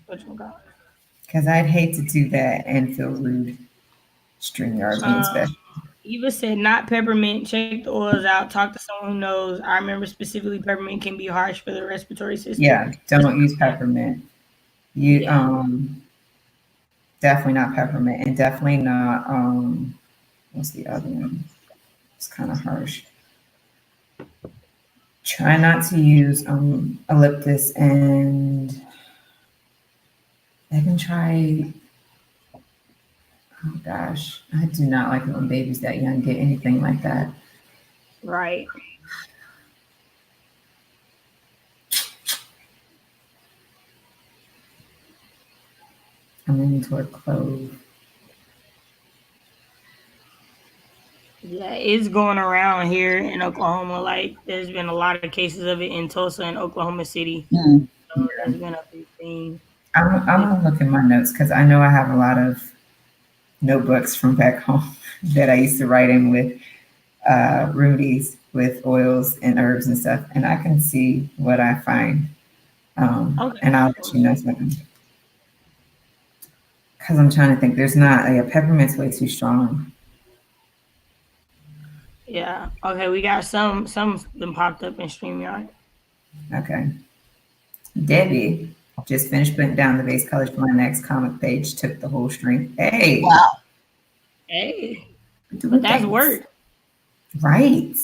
which one got. because I'd hate to do that and feel rude. StreamYard being special. Eva said not peppermint. Check the oils out. Talk to someone who knows. I remember specifically peppermint can be harsh for the respiratory system. Yeah, don't use peppermint. Definitely not peppermint, and definitely not what's the other one? It's kind of harsh. Try not to use eucalyptus, and I can try. Oh gosh, I do not like it when babies that young get anything like that. Right. I'm leaning toward clove. Yeah, it's going around here in Oklahoma. Like, there's been a lot of cases of it in Tulsa and Oklahoma City. Mm. So there's been a big thing. I'm gonna look in my notes because I know I have a lot of notebooks from back home that I used to write in with remedies with oils and herbs and stuff, and I can see what I find Okay. And I'll let you know something. Because I'm trying to think. There's not peppermint's way too strong. Yeah. Okay. We got some of them popped up in StreamYard. Okay. Debbie just finished putting down the base colors for my next comic page. Took the whole string. Hey. Wow. Hey. But that's work. Right.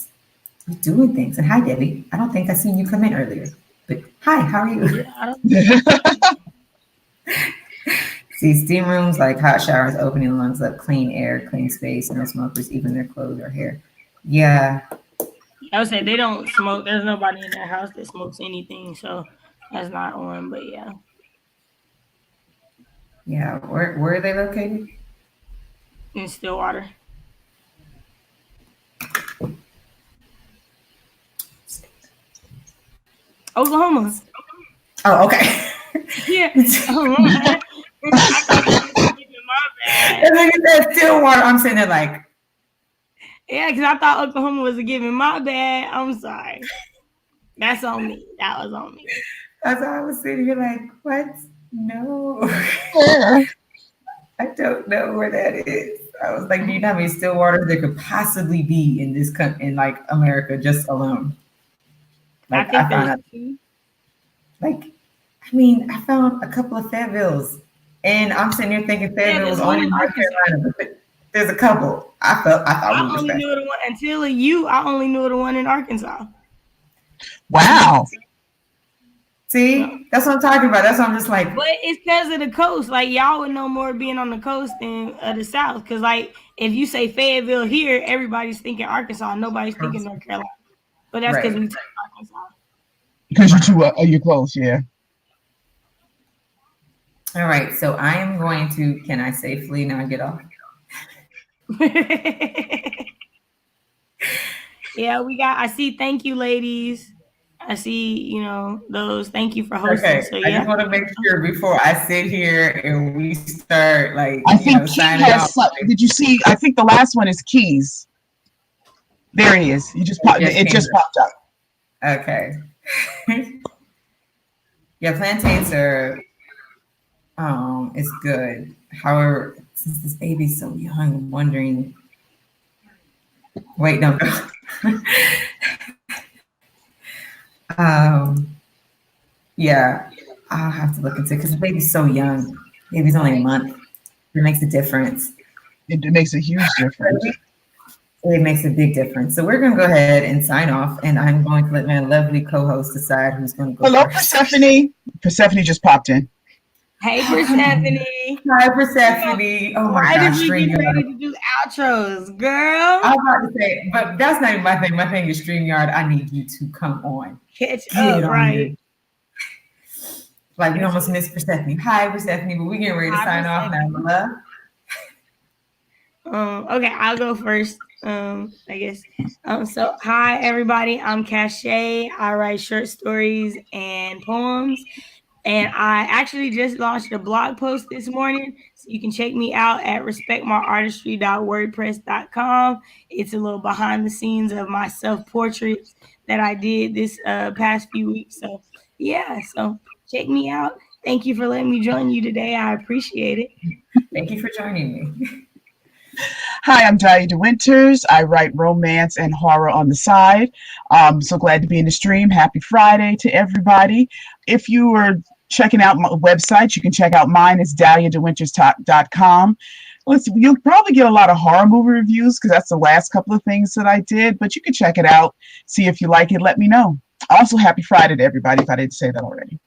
We're doing things. And hi, Debbie. I don't think I seen you come in earlier. But hi, how are you? Yeah, See, steam rooms like hot showers, opening lungs up, clean air, clean space, no smokers, even their clothes or hair. Yeah. I would say they don't smoke. There's nobody in their house that smokes anything, so that's not on. But yeah. Yeah. Where are they located? In Stillwater. Oklahoma. Oh, okay. Yeah. I And then you said Stillwater. I'm sitting there like, yeah, because I thought Oklahoma was a given. My bad. I'm sorry. That's on me. That was on me. that's how I was sitting here like, what? No. I don't know where that is. I was like, do you know how many Stillwaters there could possibly be in this country, in like America, just alone? Like I found out, like, I mean, I found a couple of Fayetteville's, and I'm sitting here thinking Fayetteville was only in North Carolina, but there's a couple. I thought I we were only special. knew the one until you. I only knew the one in Arkansas. Wow. See, that's what I'm talking about. That's what I'm just like. But it's because of the coast. Like y'all would know more being on the coast than the South. Because like if you say Fayetteville here, everybody's thinking Arkansas. Nobody's thinking North Carolina. But that's because we take Arkansas. Because you're close, yeah. All right, so I am going to. Can I safely now get off? Yeah, I see. Thank you, ladies. I see, those. Thank you for hosting. Okay, so, yeah. I just want to make sure before I sit here and we start, like, I think Key has. Did you see? I think the last one is Keys. There he is. It just popped up. Okay. Yeah, plantain syrup is good. However, since this baby's so young, I'm wondering. Wait, no. Yeah, I'll have to look into it because the baby's so young. Baby's only a month. It makes a difference. It makes a huge difference. It makes a big difference. So we're going to go ahead and sign off, and I'm going to let my lovely co-host decide who's going to go Hello, first. Persephone. Persephone just popped in. Hey, Persephone. Hi, Persephone. Oh my gosh. Why did we get ready to do outros, girl? I was about to say, but that's not even my thing. My thing is StreamYard. I need you to come on. Catch up, right? Like, you almost missed Persephone. Hi, Persephone, but we getting ready to sign off now, my love. Okay, I'll go first. I guess. So hi everybody, I'm KaShay. I write short stories and poems. And I actually just launched a blog post this morning. So you can check me out at respectmyartistry.wordpress.com. It's a little behind the scenes of my self-portraits that I did this past few weeks. So yeah, so check me out. Thank you for letting me join you today. I appreciate it. Thank you for joining me. Hi, I'm Dahlia DeWinters. I write romance and horror on the side. I'm so glad to be in the stream. Happy Friday to everybody. If you are checking out my website, you can check out mine. It's dahliadewinters.com. You'll probably get a lot of horror movie reviews because that's the last couple of things that I did, but you can check it out. See if you like it. Let me know. Also, happy Friday to everybody if I didn't say that already.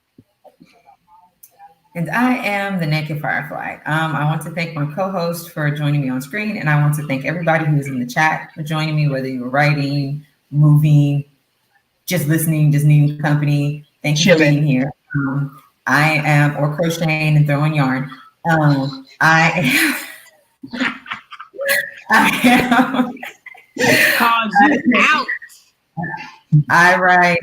And I am the Naked FireFly. I want to thank my co-host for joining me on screen, and I want to thank everybody who is in the chat for joining me, whether you were writing, moving, just listening, just needing company. Thank you for being here. I am, or crocheting and throwing yarn. I am. Called you out. I write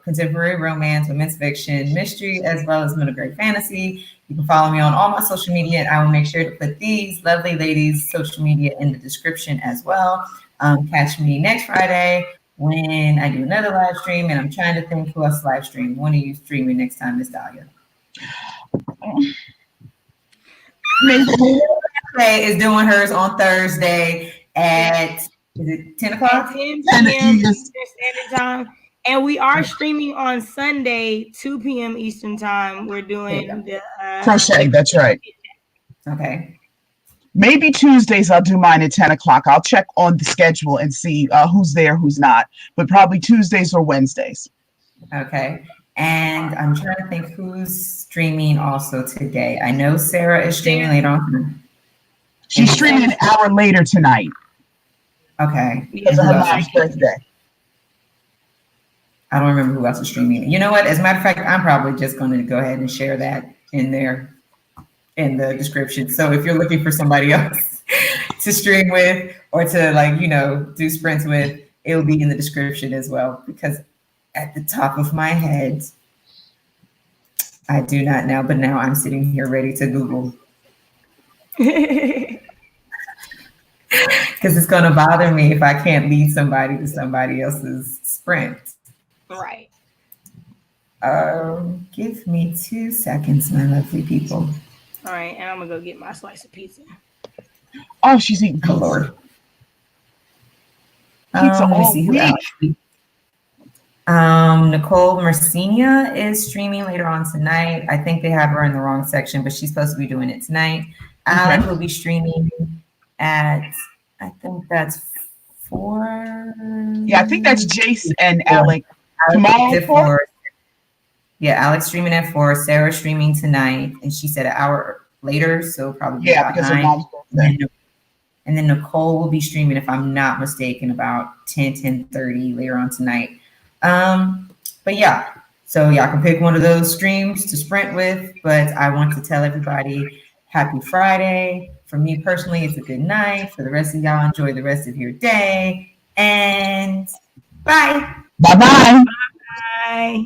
contemporary romance, women's fiction, mystery, as well as middle grade fantasy. You can follow me on all my social media, and I will make sure to put these lovely ladies' social media in the description as well. Catch me next Friday when I do another live stream, and I'm trying to think who else live stream. When are you streaming next time, Miss Dahlia? KaShay is doing hers on Thursday at, is it 10 o'clock? 10 p.m. Eastern Standard Time. And we are streaming on Sunday, 2 p.m. Eastern Time. We're doing the crochet. That's right. Okay. Maybe Tuesdays I'll do mine at 10 o'clock. I'll check on the schedule and see who's there, who's not. But probably Tuesdays or Wednesdays. Okay. And I'm trying to think who's streaming also today. I know Sarah is streaming later on. She's streaming an hour later tonight. Okay. Because of her mom's birthday. I don't remember who else is streaming. You know what? As a matter of fact, I'm probably just going to go ahead and share that in there in the description. So if you're looking for somebody else to stream with or to do sprints with, it'll be in the description as well. Because at the top of my head, I do not know, but now I'm sitting here ready to Google. Because it's going to bother me if I can't lead somebody to somebody else's sprint. Right. Give me 2 seconds, my lovely people. All right, and I'm gonna go get my slice of pizza. Oh, she's eating pizza. Oh, Lord. Pizza Let me all see who week. else. Nicole Mercenia is streaming later on tonight. I think they have her in the wrong section, but she's supposed to be doing it tonight. Alec will be streaming at, I think that's 4. Yeah, I think that's Jace and Alec. Tomorrow at 4? Yeah, Alex streaming at 4. Sarah streaming tonight, and she said an hour later, so probably about because 9. her mom's birthday. And then Nicole will be streaming, if I'm not mistaken, about 10:30 later on tonight. But yeah, so y'all can pick one of those streams to sprint with. But I want to tell everybody happy Friday. For me personally, it's a good night. For the rest of y'all, enjoy the rest of your day. And bye. Bye-bye. Bye.